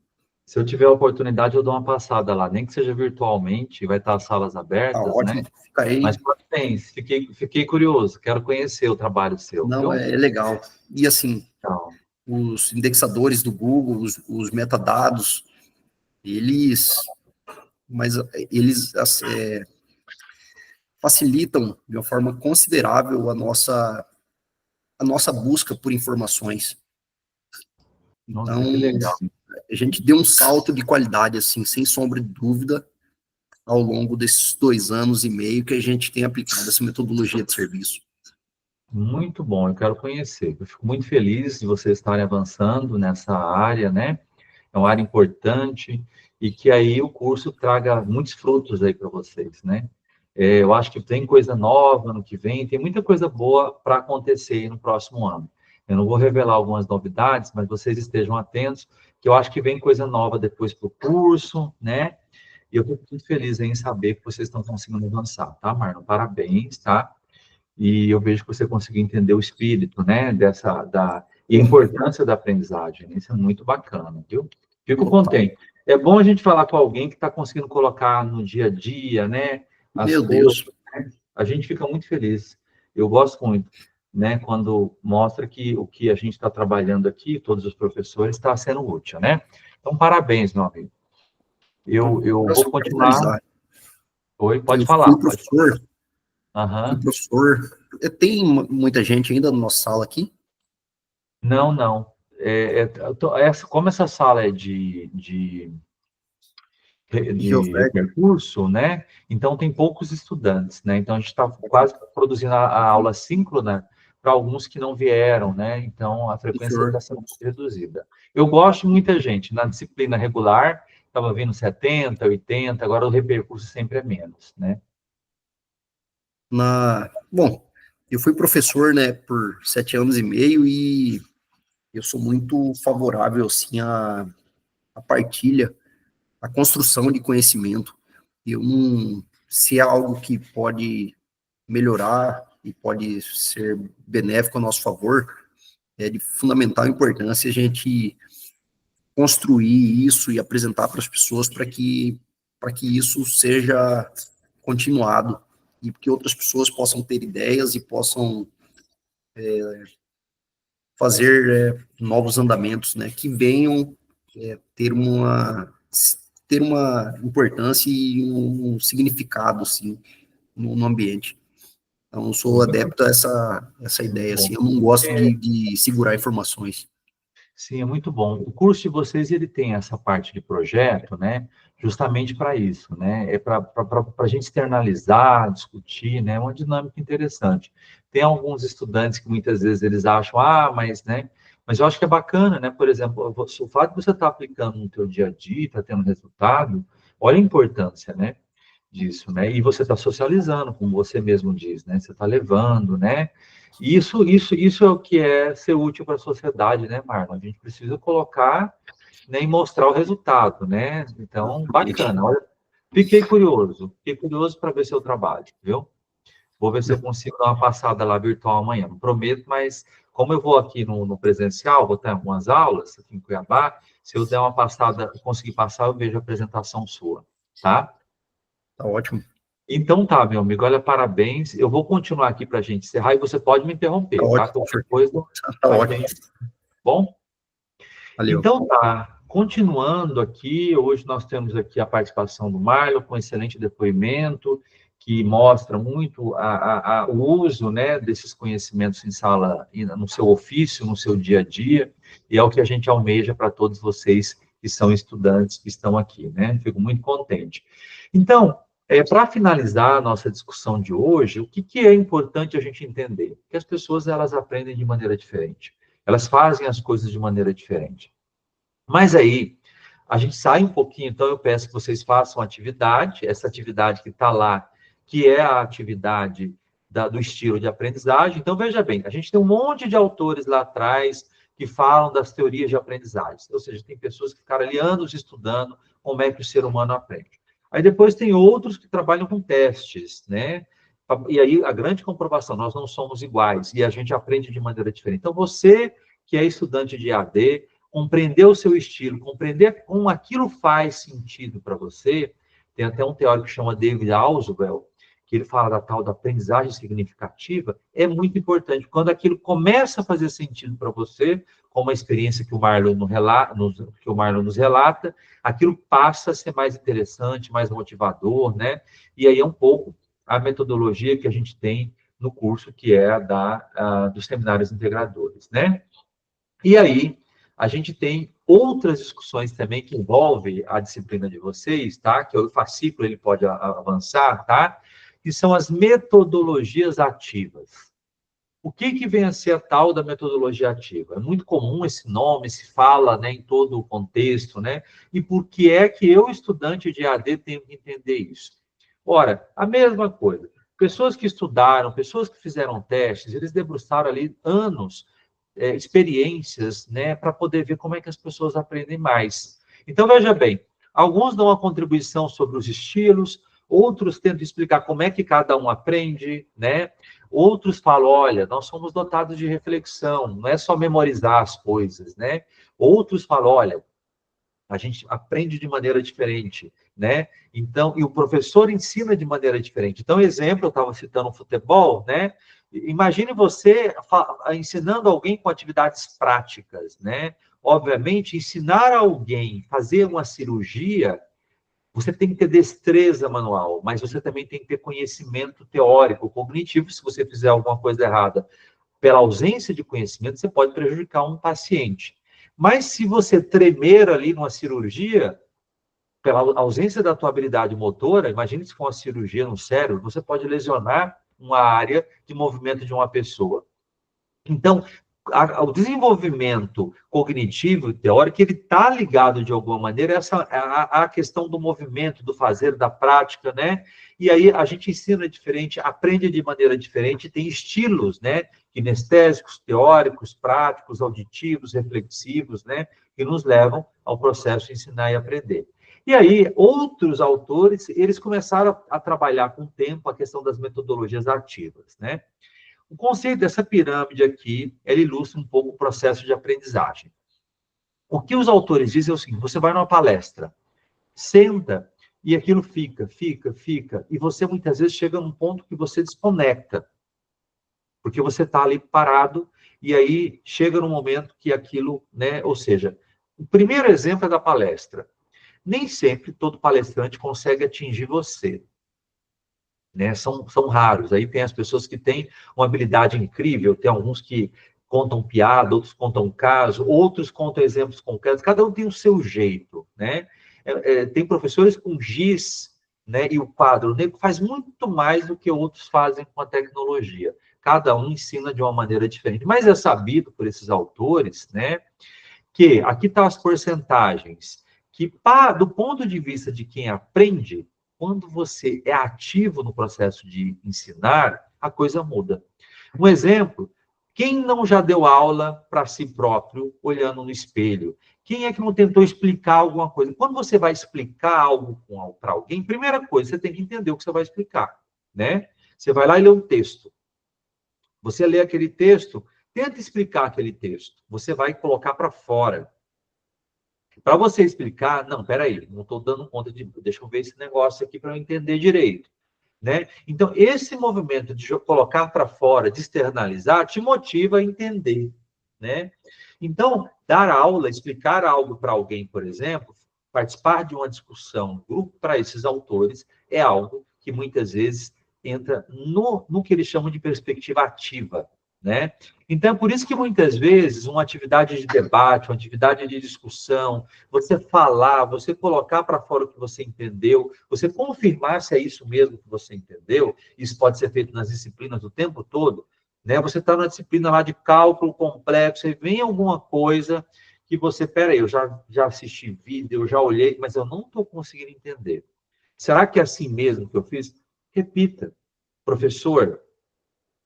Se eu tiver a oportunidade, eu dou uma passada lá, nem que seja virtualmente, vai estar as salas tá abertas, né? ótimo, ficarei, Mas parabéns, fiquei curioso, quero conhecer o trabalho seu, não, viu? é legal. E assim, Então, os indexadores do Google, os metadados, eles, mas eles facilitam de uma forma considerável a nossa busca por informações. nossa, Então, que legal. a gente deu um salto de qualidade, assim, sem sombra de dúvida, ao longo desses 2 anos e meio que a gente tem aplicado essa metodologia de serviço. Muito bom, eu quero conhecer. Eu fico muito feliz de vocês estarem avançando nessa área, né? É uma área importante e que aí o curso traga muitos frutos aí para vocês, né? Eu acho que tem coisa nova no que vem, tem muita coisa boa para acontecer aí no próximo ano. Eu não vou revelar algumas novidades, mas vocês estejam atentos, que eu acho que vem coisa nova depois para o curso, né? E eu fico muito feliz em saber que vocês estão conseguindo avançar, tá, Marlon? Parabéns, tá? E eu vejo que você conseguiu entender o espírito, né, e a importância da aprendizagem. Isso é muito bacana, viu? Fico Total. contente. É bom a gente falar com alguém que está conseguindo colocar no dia a dia, né, as Meu coisas, Deus, né? A gente fica muito feliz. Eu gosto muito, né, quando mostra que o que a gente está trabalhando aqui, todos os professores, está sendo útil, né? Então, parabéns, meu amigo. Eu para vou continuar. finalizar, Oi, pode eu falar, pode falar. fui Aham. professor, tem muita gente ainda na nossa sala aqui? Não, não. Como essa sala é De de oferta, recurso, né? Então tem poucos estudantes, né? Então a gente está quase produzindo a aula síncrona para alguns que não vieram, né? Então a de frequência está senhor, sendo muito reduzida. Eu gosto de muita gente. Na disciplina regular estava vindo 70, 80, agora o repercurso sempre é menos, né? bom, eu fui professor, né, por 7 anos e meio e eu sou muito favorável, assim, à partilha, à construção de conhecimento. Eu não, se é algo que pode melhorar e pode ser benéfico a nosso favor, é de fundamental importância a gente construir isso e apresentar para as pessoas para que isso seja continuado e que outras pessoas possam ter ideias e possam fazer novos andamentos, né, que venham ter uma importância e um significado, assim, no ambiente. Então, eu sou Muito adepto a essa ideia, bom. assim, eu não gosto de segurar informações. Sim, é muito bom. O curso de vocês, ele tem essa parte de projeto, né? Justamente para isso, né? É para a gente externalizar, discutir, né? É uma dinâmica interessante. Tem alguns estudantes que muitas vezes eles acham, mas, né? Mas eu acho que é bacana, né? Por exemplo, o fato de você estar aplicando no teu dia a dia, está tendo resultado, olha a importância, né? Disso, né? E você está socializando, como você mesmo diz, né? Você está levando, né? Isso é o que é ser útil para a sociedade, né, Marlon? A gente precisa colocar, né, e mostrar o resultado, né? Então, bacana. Olha, fiquei curioso para ver seu trabalho, viu? Vou ver se eu consigo dar uma passada lá virtual amanhã. Não prometo, mas como eu vou aqui no presencial, vou ter algumas aulas aqui em Cuiabá, se eu der uma passada, conseguir passar, eu vejo a apresentação sua, tá? Tá ótimo. Então tá, meu amigo, olha, parabéns. Eu vou continuar aqui para a gente encerrar e você pode me Tá interromper, tá? ótimo, com Qualquer certeza. coisa, Tá aí ótimo. vem. Bom? Valeu. Então tá, continuando aqui, hoje nós temos aqui a participação do Marlon com excelente depoimento, que mostra muito o uso, né, desses conhecimentos em sala, no seu ofício, no seu dia a dia, e é o que a gente almeja para todos vocês que são estudantes que estão aqui, né? Fico muito contente. Então, para finalizar a nossa discussão de hoje, o que é importante a gente entender? Que as pessoas, elas aprendem de maneira diferente. Elas fazem as coisas de maneira diferente. Mas aí, a gente sai um pouquinho, então eu peço que vocês façam atividade, essa atividade que está lá, que é a atividade do estilo de aprendizagem. Então, veja bem, a gente tem um monte de autores lá atrás que falam das teorias de aprendizagem. Ou seja, tem pessoas que ficaram ali anos estudando como é que o ser humano aprende. Aí depois tem outros que trabalham com testes, né? E aí a grande comprovação, nós não somos iguais e a gente aprende de maneira diferente. Então, você que é estudante de EAD, compreender o seu estilo, compreender como aquilo faz sentido para você. Tem até um teórico que chama David Ausubel, que ele fala da tal da aprendizagem significativa, é muito importante. Quando aquilo começa a fazer sentido para você, como a experiência que o Marlon nos relata, aquilo passa a ser mais interessante, mais motivador, né? E aí é um pouco a metodologia que a gente tem no curso, que é dos seminários integradores, né? E aí, a gente tem outras discussões também que envolvem a disciplina de vocês, tá? Que o fascículo ele pode avançar, tá? Que são as metodologias ativas. O que vem a ser a tal da metodologia ativa? É muito comum esse nome, se fala, né, em todo o contexto, né? E por que é que eu, estudante de EAD, tenho que entender isso? Ora, a mesma coisa. Pessoas que estudaram, pessoas que fizeram testes, eles debruçaram ali anos, experiências, né, para poder ver como é que as pessoas aprendem mais. Então, veja bem, alguns dão uma contribuição sobre os estilos, outros tentam explicar como é que cada um aprende, né? Outros falam, olha, nós somos dotados de reflexão, não é só memorizar as coisas, né? Outros falam, olha, a gente aprende de maneira diferente, né? Então, e o professor ensina de maneira diferente. Então, exemplo, eu estava citando o futebol, né? Imagine você ensinando alguém com atividades práticas, né? Obviamente, ensinar alguém a fazer uma cirurgia, você tem que ter destreza manual, mas você também tem que ter conhecimento teórico, cognitivo. Se você fizer alguma coisa errada pela ausência de conhecimento, você pode prejudicar um paciente. Mas se você tremer ali numa cirurgia, pela ausência da tua habilidade motora, imagine se for uma cirurgia no cérebro, você pode lesionar uma área de movimento de uma pessoa. Então, o desenvolvimento cognitivo e teórico, ele está ligado de alguma maneira à questão do movimento, do fazer, da prática, né? E aí a gente ensina diferente, aprende de maneira diferente, tem estilos, né? Kinestésicos, teóricos, práticos, auditivos, reflexivos, né? Que nos levam ao processo de ensinar e aprender. E aí, outros autores, eles começaram a trabalhar com o tempo a questão das metodologias ativas, né? O conceito dessa pirâmide aqui, ela ilustra um pouco o processo de aprendizagem. O que os autores dizem é o seguinte, você vai numa palestra, senta e aquilo fica, e você muitas vezes chega num ponto que você desconecta, porque você está ali parado e aí chega num momento que aquilo, né, ou seja, o primeiro exemplo é da palestra. Nem sempre todo palestrante consegue atingir você. Né? São raros. Aí tem as pessoas que têm uma habilidade incrível, tem alguns que contam piada, outros contam caso, outros contam exemplos concretos, cada um tem o seu jeito, né? Tem professores com giz, né, e o quadro negro faz muito mais do que outros fazem com a tecnologia. Cada um ensina de uma maneira diferente. Mas é sabido por esses autores, né, que aqui estão as porcentagens, que do ponto de vista de quem aprende, quando você é ativo no processo de ensinar, a coisa muda. Um exemplo, quem não já deu aula para si próprio, olhando no espelho? Quem é que não tentou explicar alguma coisa? Quando você vai explicar algo para alguém, primeira coisa, você tem que entender o que você vai explicar, né? Você vai lá e lê um texto. Você lê aquele texto, tenta explicar aquele texto. Você vai colocar para fora. Para você explicar, não, peraí, não estou dando conta de... Deixa eu ver esse negócio aqui para eu entender direito. Né? Então, esse movimento de colocar para fora, de externalizar, te motiva a entender. Né? Então, dar aula, explicar algo para alguém, por exemplo, participar de uma discussão, grupo para esses autores, é algo que muitas vezes entra no que eles chamam de perspectiva ativa. Né? Então, é por isso que muitas vezes uma atividade de debate, uma atividade de discussão, você falar, você colocar para fora o que você entendeu, você confirmar se é isso mesmo que você entendeu, isso pode ser feito nas disciplinas o tempo todo, né? Você está na disciplina lá de cálculo complexo, e vem alguma coisa que você, peraí, eu já assisti vídeo, eu já olhei, mas eu não estou conseguindo entender. Será que é assim mesmo que eu fiz? Repita. Professor,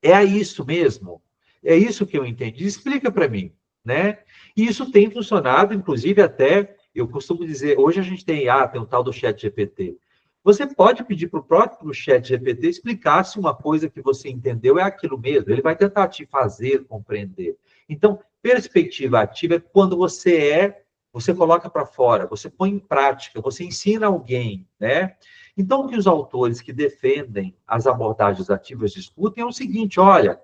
é isso mesmo? É isso que eu entendi? Explica para mim, né? E isso tem funcionado, inclusive até, eu costumo dizer, hoje a gente tem tem o tal do chat GPT. Você pode pedir para o próprio chat GPT explicar se uma coisa que você entendeu é aquilo mesmo. Ele vai tentar te fazer compreender. Então, perspectiva ativa é quando você coloca para fora, você põe em prática, você ensina alguém, né? Então, o que os autores que defendem as abordagens ativas discutem é o seguinte, olha,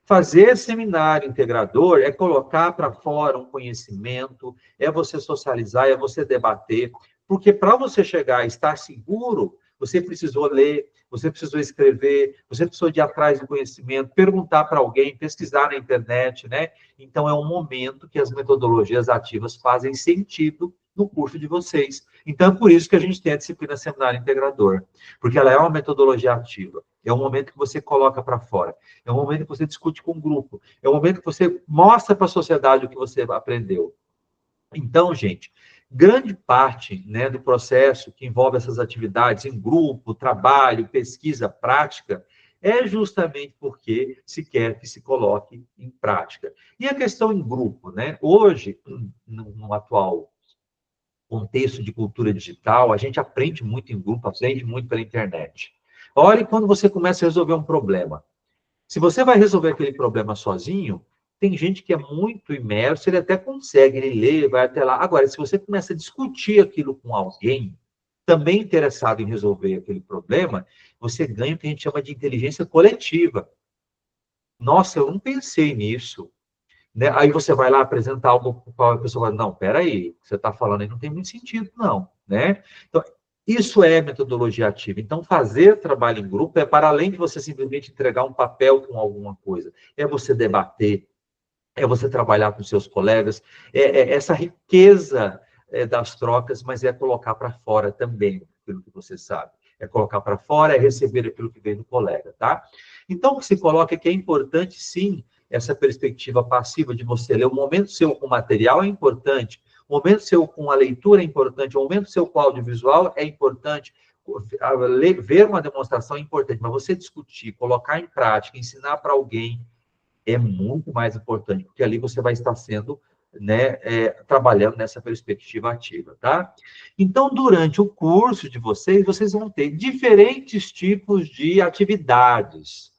fazer seminário integrador é colocar para fora um conhecimento, é você socializar, é você debater, porque para você chegar a estar seguro, você precisou ler, você precisou escrever, você precisou de ir atrás do conhecimento, perguntar para alguém, pesquisar na internet, né? Então, é um momento que as metodologias ativas fazem sentido no curso de vocês. Então, é por isso que a gente tem a disciplina seminário integrador, porque ela é uma metodologia ativa. É um momento que você coloca para fora. É um momento que você discute com o grupo. É um momento que você mostra para a sociedade o que você aprendeu. Então, gente, grande parte, né, do processo que envolve essas atividades em grupo, trabalho, pesquisa, prática, é justamente porque se quer que se coloque em prática. E a questão em grupo, né? Hoje, no atual contexto de cultura digital, a gente aprende muito em grupo, aprende muito pela internet. Olha, quando você começa a resolver um problema. Se você vai resolver aquele problema sozinho, tem gente que é muito imerso, ele até consegue, ele lê, vai até lá. Agora, se você começa a discutir aquilo com alguém, também interessado em resolver aquele problema, você ganha o que a gente chama de inteligência coletiva. Nossa, eu não pensei nisso. Né? Aí você vai lá apresentar algo para qual a pessoa fala, não, peraí, o que você está falando aí não tem muito sentido, não. Né? Então, isso é metodologia ativa. Então, fazer trabalho em grupo é para além de você simplesmente entregar um papel com alguma coisa. É você debater, é você trabalhar com seus colegas, essa riqueza das trocas, mas é colocar para fora também aquilo que você sabe. É colocar para fora, é receber aquilo que vem do colega, tá? Então, o que se coloca é que é importante, sim, essa perspectiva passiva de você ler. O momento seu com o material é importante, o momento seu com a leitura é importante, o momento seu com o audiovisual é importante, ver uma demonstração é importante, mas você discutir, colocar em prática, ensinar para alguém é muito mais importante, porque ali você vai estar sendo, né, trabalhando nessa perspectiva ativa, tá? Então, durante o curso de vocês, vocês vão ter diferentes tipos de atividades.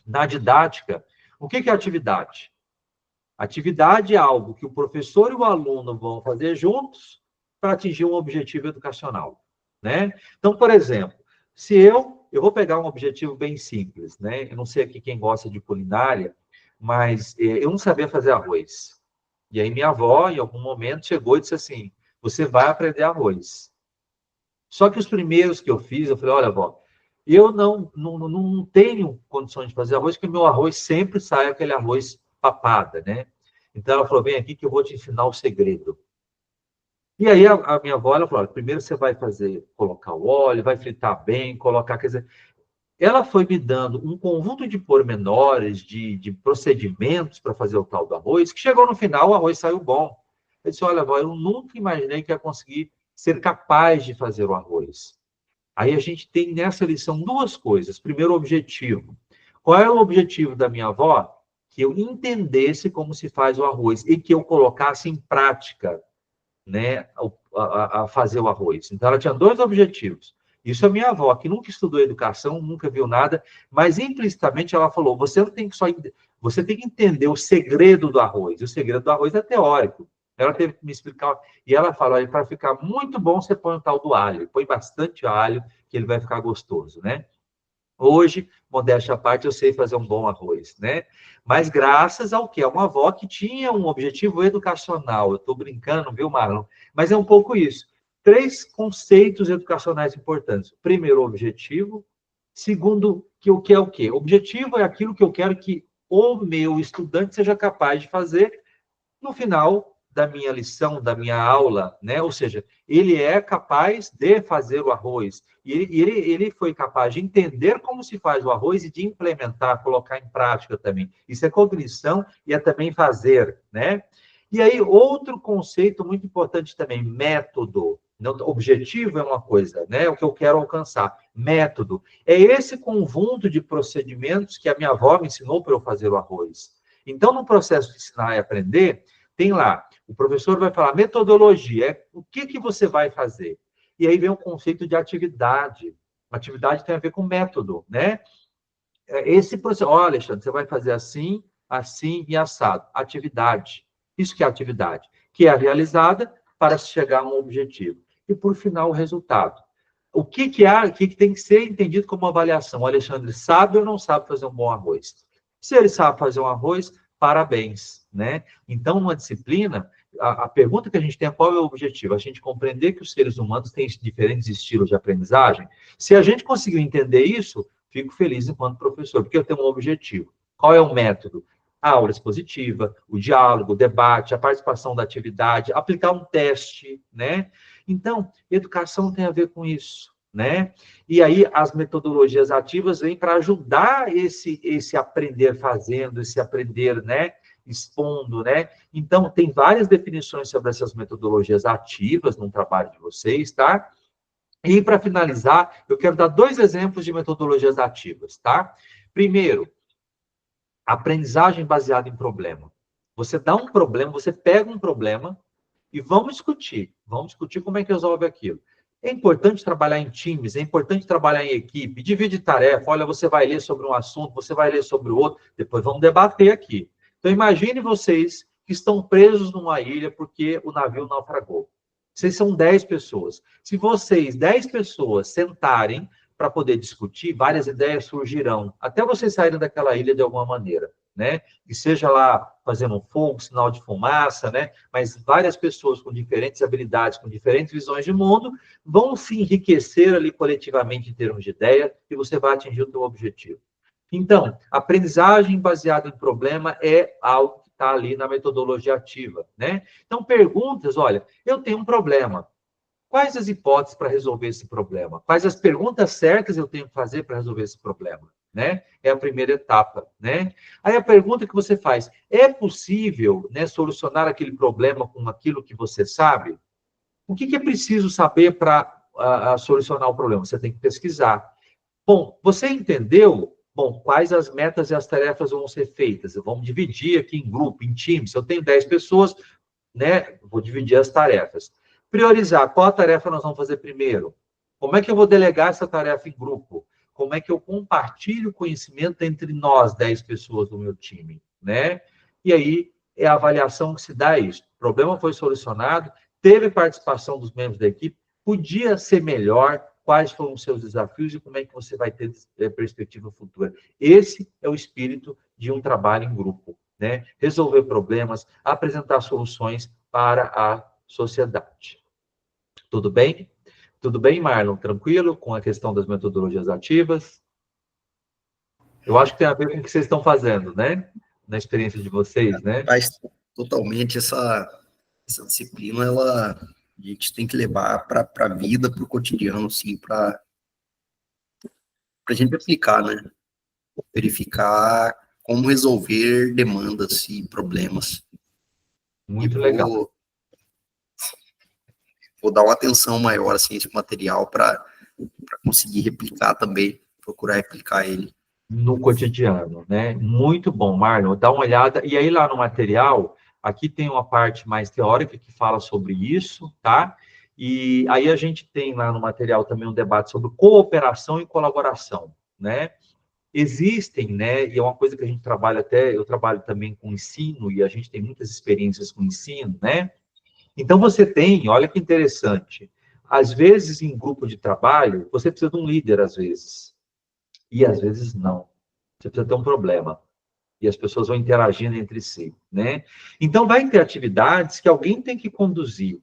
Na didática, o que é atividade? Atividade é algo que o professor e o aluno vão fazer juntos para atingir um objetivo educacional, né? Então, por exemplo, se eu vou pegar um objetivo bem simples, né? Eu não sei aqui quem gosta de culinária, mas eu não sabia fazer arroz. E aí minha avó, em algum momento, chegou e disse assim, você vai aprender arroz. Só que os primeiros que eu fiz, eu falei, olha, avó, eu não tenho condições de fazer arroz, porque meu arroz sempre sai aquele arroz papada, né? Então ela falou, vem aqui que eu vou te ensinar o segredo. E aí a minha avó, ela falou, olha, primeiro você vai colocar o óleo, vai fritar bem, colocar, quer dizer, ela foi me dando um conjunto de pormenores, de procedimentos para fazer o tal do arroz, que chegou no final, o arroz saiu bom. Eu disse, olha, avó, eu nunca imaginei que ia conseguir ser capaz de fazer o arroz. Aí a gente tem nessa lição duas coisas. Primeiro, o objetivo. Qual é o objetivo da minha avó? Que eu entendesse como se faz o arroz e que eu colocasse em prática, né, a fazer o arroz. Então, ela tinha dois objetivos. Isso é minha avó, que nunca estudou educação, nunca viu nada, mas implicitamente ela falou, você não tem que você tem que entender o segredo do arroz. E o segredo do arroz é teórico. Ela teve que me explicar, e ela falou, para ficar muito bom, você põe o tal do alho, põe bastante alho, que ele vai ficar gostoso, né? Hoje, modéstia à parte, eu sei fazer um bom arroz, né? Mas graças ao quê? A uma avó que tinha um objetivo educacional. Eu estou brincando, viu, Marlon? Mas é um pouco isso. 3 conceitos educacionais importantes. Primeiro, objetivo. Segundo, que o que é o quê? Objetivo é aquilo que eu quero que o meu estudante seja capaz de fazer no final da minha lição, da minha aula, né? Ou seja, ele é capaz de fazer o arroz. E ele foi capaz de entender como se faz o arroz e de implementar, colocar em prática também. Isso é cognição e é também fazer, né? E aí, outro conceito muito importante também, método. Objetivo é uma coisa, né? O que eu quero alcançar. Método. É esse conjunto de procedimentos que a minha avó me ensinou para eu fazer o arroz. Então, no processo de ensinar e aprender, tem lá, o professor vai falar metodologia, o que você vai fazer? E aí vem o conceito de atividade. Atividade tem a ver com método, né? Esse processo, olha, Alexandre, você vai fazer assim, assim e assado. Atividade. Isso que é atividade, que é realizada para se chegar a um objetivo. E, por final, o resultado. O que tem que ser entendido como avaliação? O Alexandre sabe ou não sabe fazer um bom arroz? Se ele sabe fazer um arroz, parabéns, né? Então, uma disciplina, a pergunta que a gente tem é qual é o objetivo? A gente compreender que os seres humanos têm diferentes estilos de aprendizagem. Se a gente conseguir entender isso, fico feliz enquanto professor, porque eu tenho um objetivo. Qual é o método? A aula expositiva, o diálogo, o debate, a participação da atividade, aplicar um teste, né? Então, educação tem a ver com isso, né? E aí as metodologias ativas vêm para ajudar esse aprender fazendo, esse aprender, né, expondo, né? Então, tem várias definições sobre essas metodologias ativas no trabalho de vocês, tá? E para finalizar, eu quero dar 2 exemplos de metodologias ativas, tá? Primeiro, aprendizagem baseada em problema. Você dá um problema, você pega um problema e vamos discutir como é que resolve aquilo. É importante trabalhar em times, é importante trabalhar em equipe, divide tarefa, olha, você vai ler sobre um assunto, você vai ler sobre o outro, depois vamos debater aqui. Então, imagine vocês que estão presos numa ilha porque o navio naufragou. Vocês são 10 pessoas. Se vocês, 10 pessoas, sentarem para poder discutir, várias ideias surgirão, até vocês saírem daquela ilha de alguma maneira, né? E seja lá fazendo um fogo, sinal de fumaça, né? Mas várias pessoas com diferentes habilidades, com diferentes visões de mundo, vão se enriquecer ali coletivamente em termos de ideia e você vai atingir o seu objetivo. Então, aprendizagem baseada em problema é algo que está ali na metodologia ativa, né? Então, perguntas, olha, eu tenho um problema. Quais as hipóteses para resolver esse problema? Quais as perguntas certas eu tenho que fazer para resolver esse problema? Né? É a primeira etapa, né? Aí a pergunta que você faz, é possível, né, solucionar aquele problema com aquilo que você sabe? O que é preciso saber para solucionar o problema? Você tem que pesquisar. Bom, você entendeu? Bom, quais as metas e as tarefas vão ser feitas? Vamos dividir aqui em grupo, em time. Se eu tenho 10 pessoas, né, vou dividir as tarefas. Priorizar, qual a tarefa nós vamos fazer primeiro? Como é que eu vou delegar essa tarefa em grupo? Como é que eu compartilho o conhecimento entre nós, 10 pessoas do meu time, né? E aí, é a avaliação que se dá a isso. O problema foi solucionado, teve participação dos membros da equipe, podia ser melhor, quais foram os seus desafios e como é que você vai ter perspectiva futura. Esse é o espírito de um trabalho em grupo, né? Resolver problemas, apresentar soluções para a sociedade. Tudo bem? Tudo bem, Marlon? Tranquilo com a questão das metodologias ativas? Eu acho que tem a ver com o que vocês estão fazendo, né? na experiência de vocês, né? Faz totalmente essa disciplina, a gente tem que levar para a vida, para o cotidiano, sim, para a gente aplicar, né? Verificar como resolver demandas e problemas. Muito legal. Vou dar uma atenção maior assim, a esse material para conseguir replicar também, procurar replicar ele. No cotidiano, né? Muito bom, Marlon. Dá uma olhada. E aí, lá no material, aqui tem uma parte mais teórica que fala sobre isso, tá? E aí a gente tem lá no material também um debate sobre cooperação e colaboração, né? Existem, né? E é uma coisa que a gente trabalha até, eu trabalho também com ensino, e a gente tem muitas experiências com ensino, né? Então, você tem, olha que interessante, às vezes, em grupo de trabalho, você precisa de um líder, às vezes, e às vezes não. Você precisa ter um problema. E as pessoas vão interagindo entre si, né? Então, vai ter atividades que alguém tem que conduzir,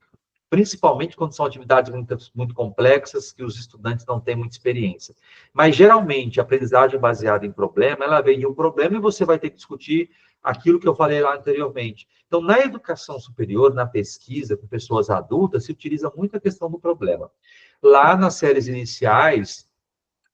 principalmente quando são atividades muito complexas, que os estudantes não têm muita experiência. Mas, geralmente, a aprendizagem baseada em problema, ela vem de um problema e você vai ter que discutir aquilo que eu falei lá anteriormente. Então, na educação superior, na pesquisa com pessoas adultas, se utiliza muito a questão do problema. Lá nas séries iniciais,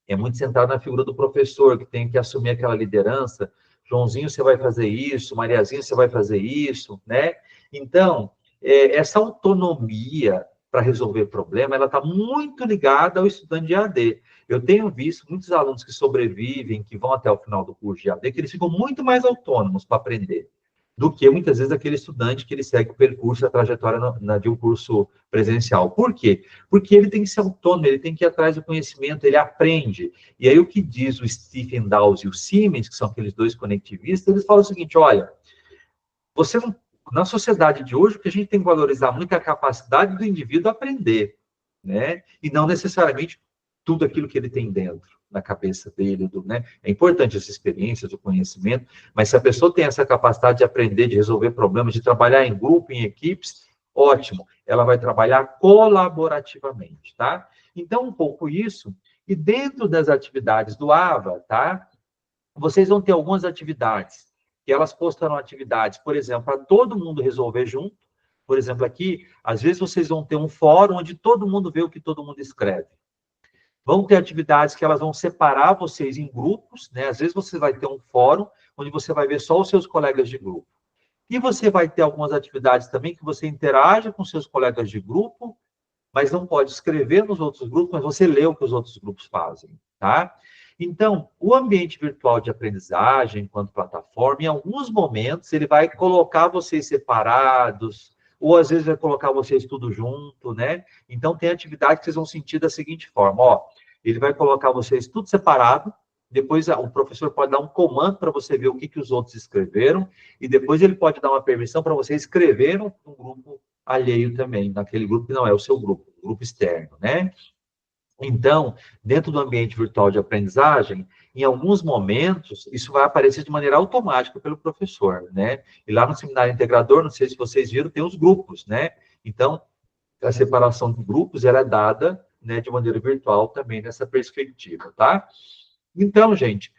é muito centrado na figura do professor, que tem que assumir aquela liderança. Joãozinho, você vai fazer isso, Mariazinha, você vai fazer isso, né? Então, essa autonomia para resolver problema, ela está muito ligada ao estudante de AD. Eu tenho visto muitos alunos que sobrevivem, que vão até o final do curso de AD, que eles ficam muito mais autônomos para aprender do que, muitas vezes, aquele estudante que ele segue o percurso, a trajetória de um curso presencial. Por quê? Porque ele tem que ser autônomo, ele tem que ir atrás do conhecimento, ele aprende. E aí o que diz o Stephen Dawes e o Siemens, que são aqueles dois conectivistas, eles falam o seguinte, olha, você não, na sociedade de hoje, o que a gente tem que valorizar muito é a capacidade do indivíduo aprender, né? E não necessariamente tudo aquilo que ele tem dentro, na cabeça dele, né? É importante essa experiência, o conhecimento, mas se a pessoa tem essa capacidade de aprender, de resolver problemas, de trabalhar em grupo, em equipes, ótimo, ela vai trabalhar colaborativamente, tá? Então, um pouco isso, e dentro das atividades do AVA, tá? Vocês vão ter algumas atividades, que elas postarão atividades, por exemplo, para todo mundo resolver junto. Por exemplo, aqui, às vezes vocês vão ter um fórum onde todo mundo vê o que todo mundo escreve. Vão ter atividades que elas vão separar vocês em grupos, né? Às vezes você vai ter um fórum onde você vai ver só os seus colegas de grupo. E você vai ter algumas atividades também que você interage com seus colegas de grupo, mas não pode escrever nos outros grupos, mas você lê o que os outros grupos fazem, tá? Então, o ambiente virtual de aprendizagem, enquanto plataforma, em alguns momentos, ele vai colocar vocês separados, ou às vezes vai colocar vocês tudo junto, né? Então, tem atividade que vocês vão sentir da seguinte forma, ó, ele vai colocar vocês tudo separado, depois o professor pode dar um comando para você ver o que os outros escreveram, e depois ele pode dar uma permissão para você escrever um grupo alheio também, naquele grupo que não é o seu grupo, grupo externo, né? Então, dentro do ambiente virtual de aprendizagem, em alguns momentos, isso vai aparecer de maneira automática pelo professor, né? E lá no seminário integrador, não sei se vocês viram, tem os grupos, né? Então, a separação de grupos, ela é dada, né, de maneira virtual também nessa perspectiva, tá? Então, gente,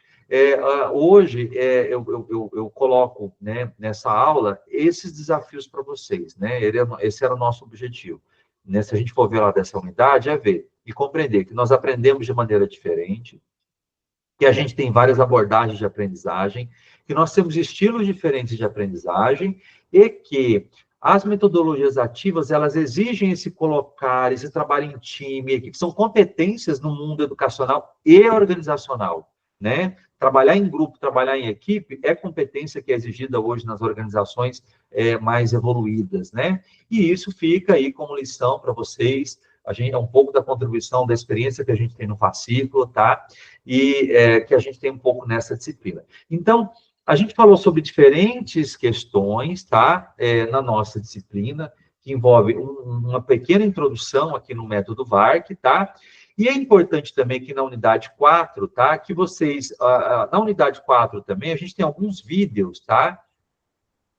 hoje eu coloco, né, nessa aula esses desafios para vocês, né? Esse era o nosso objetivo. Né? Se a gente for ver lá dessa unidade, é ver e compreender que nós aprendemos de maneira diferente, que a gente tem várias abordagens de aprendizagem, que nós temos estilos diferentes de aprendizagem e que as metodologias ativas, elas exigem esse colocar, esse trabalho em time, que são competências no mundo educacional e organizacional, né? Trabalhar em grupo, trabalhar em equipe é competência que é exigida hoje nas organizações mais evoluídas, né? E isso fica aí como lição para vocês. A gente é um pouco da contribuição da experiência que a gente tem no fascículo, tá? E que a gente tem um pouco nessa disciplina. Então, a gente falou sobre diferentes questões, tá? Na nossa disciplina, que envolve uma pequena introdução aqui no método VARC, tá? E é importante também que na unidade 4, tá? Que vocês, na unidade 4 também, a gente tem alguns vídeos, tá?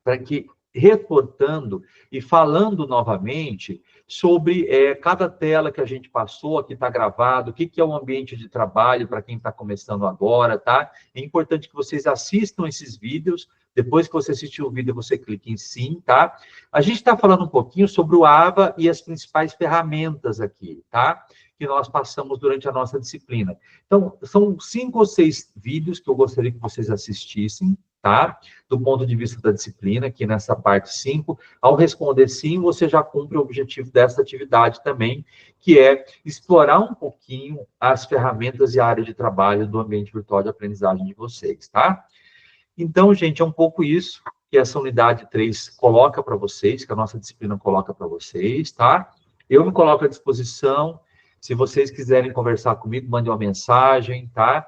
Para que, reportando e falando novamente sobre cada tela que a gente passou, aqui está gravado, o que é um ambiente de trabalho para quem está começando agora, tá? É importante que vocês assistam esses vídeos Depois que você assistiu o vídeo, você clica em sim, tá? A gente está falando um pouquinho sobre o AVA e as principais ferramentas aqui, tá? Que nós passamos durante a nossa disciplina. Então, são 5 ou 6 vídeos que eu gostaria que vocês assistissem, tá? Do ponto de vista da disciplina, aqui nessa parte 5. Ao responder sim, você já cumpre o objetivo dessa atividade também, que é explorar um pouquinho as ferramentas e a área de trabalho do ambiente virtual de aprendizagem de vocês, tá? Então, gente, é um pouco isso que essa unidade 3 coloca para vocês, que a nossa disciplina coloca para vocês, tá? Eu me coloco à disposição. Se vocês quiserem conversar comigo, mande uma mensagem, tá?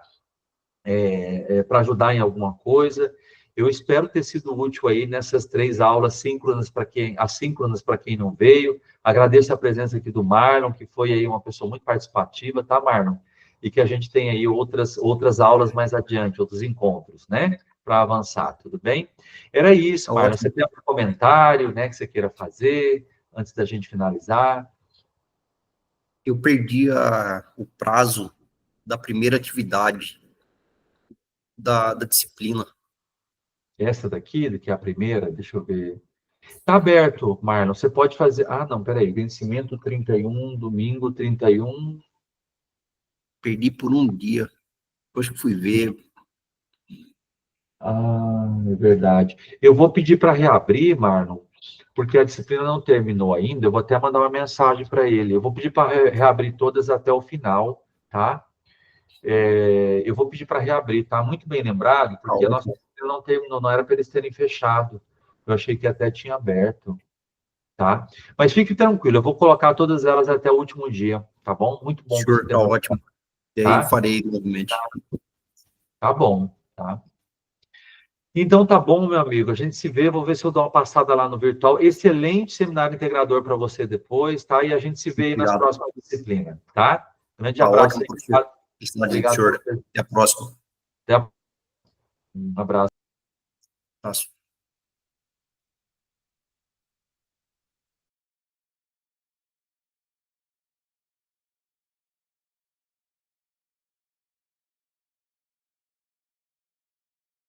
Para ajudar em alguma coisa. Eu espero ter sido útil aí nessas 3 aulas assíncronas para quem não veio. Agradeço a presença aqui do Marlon, que foi aí uma pessoa muito participativa, tá, Marlon? E que a gente tem aí outras aulas mais adiante, outros encontros, né? Para avançar, tudo bem? Era isso, Marlon. Você tem algum comentário, né, que você queira fazer antes da gente finalizar? Eu perdi o prazo da primeira atividade da disciplina. Essa daqui, que é a primeira, deixa eu ver. Tá aberto, Marlon. Você pode fazer. Ah, não, peraí. Vencimento 31, domingo 31. Perdi por um dia. Depois que fui ver. Ah, é verdade. Eu vou pedir para reabrir, Marlon, porque a disciplina não terminou ainda. Eu vou até mandar uma mensagem para ele. Eu vou pedir para reabrir todas até o final, tá? Eu vou pedir para reabrir, tá? Muito bem lembrado, porque a nossa disciplina não terminou, não era para eles terem fechado. Eu achei que até tinha aberto, tá? Mas fique tranquilo, eu vou colocar todas elas até o último dia, tá bom? Muito bom. Senhor, tá ótimo. E aí eu farei novamente. Tá bom, tá? Então tá bom, meu amigo. A gente se vê, vou ver se eu dou uma passada lá no virtual. Excelente seminário integrador para você depois, tá? E a gente se vê aí nas próximas disciplinas, tá? Grande abraço. Ótimo, professor. Obrigado, senhor. Até a próxima. Um abraço.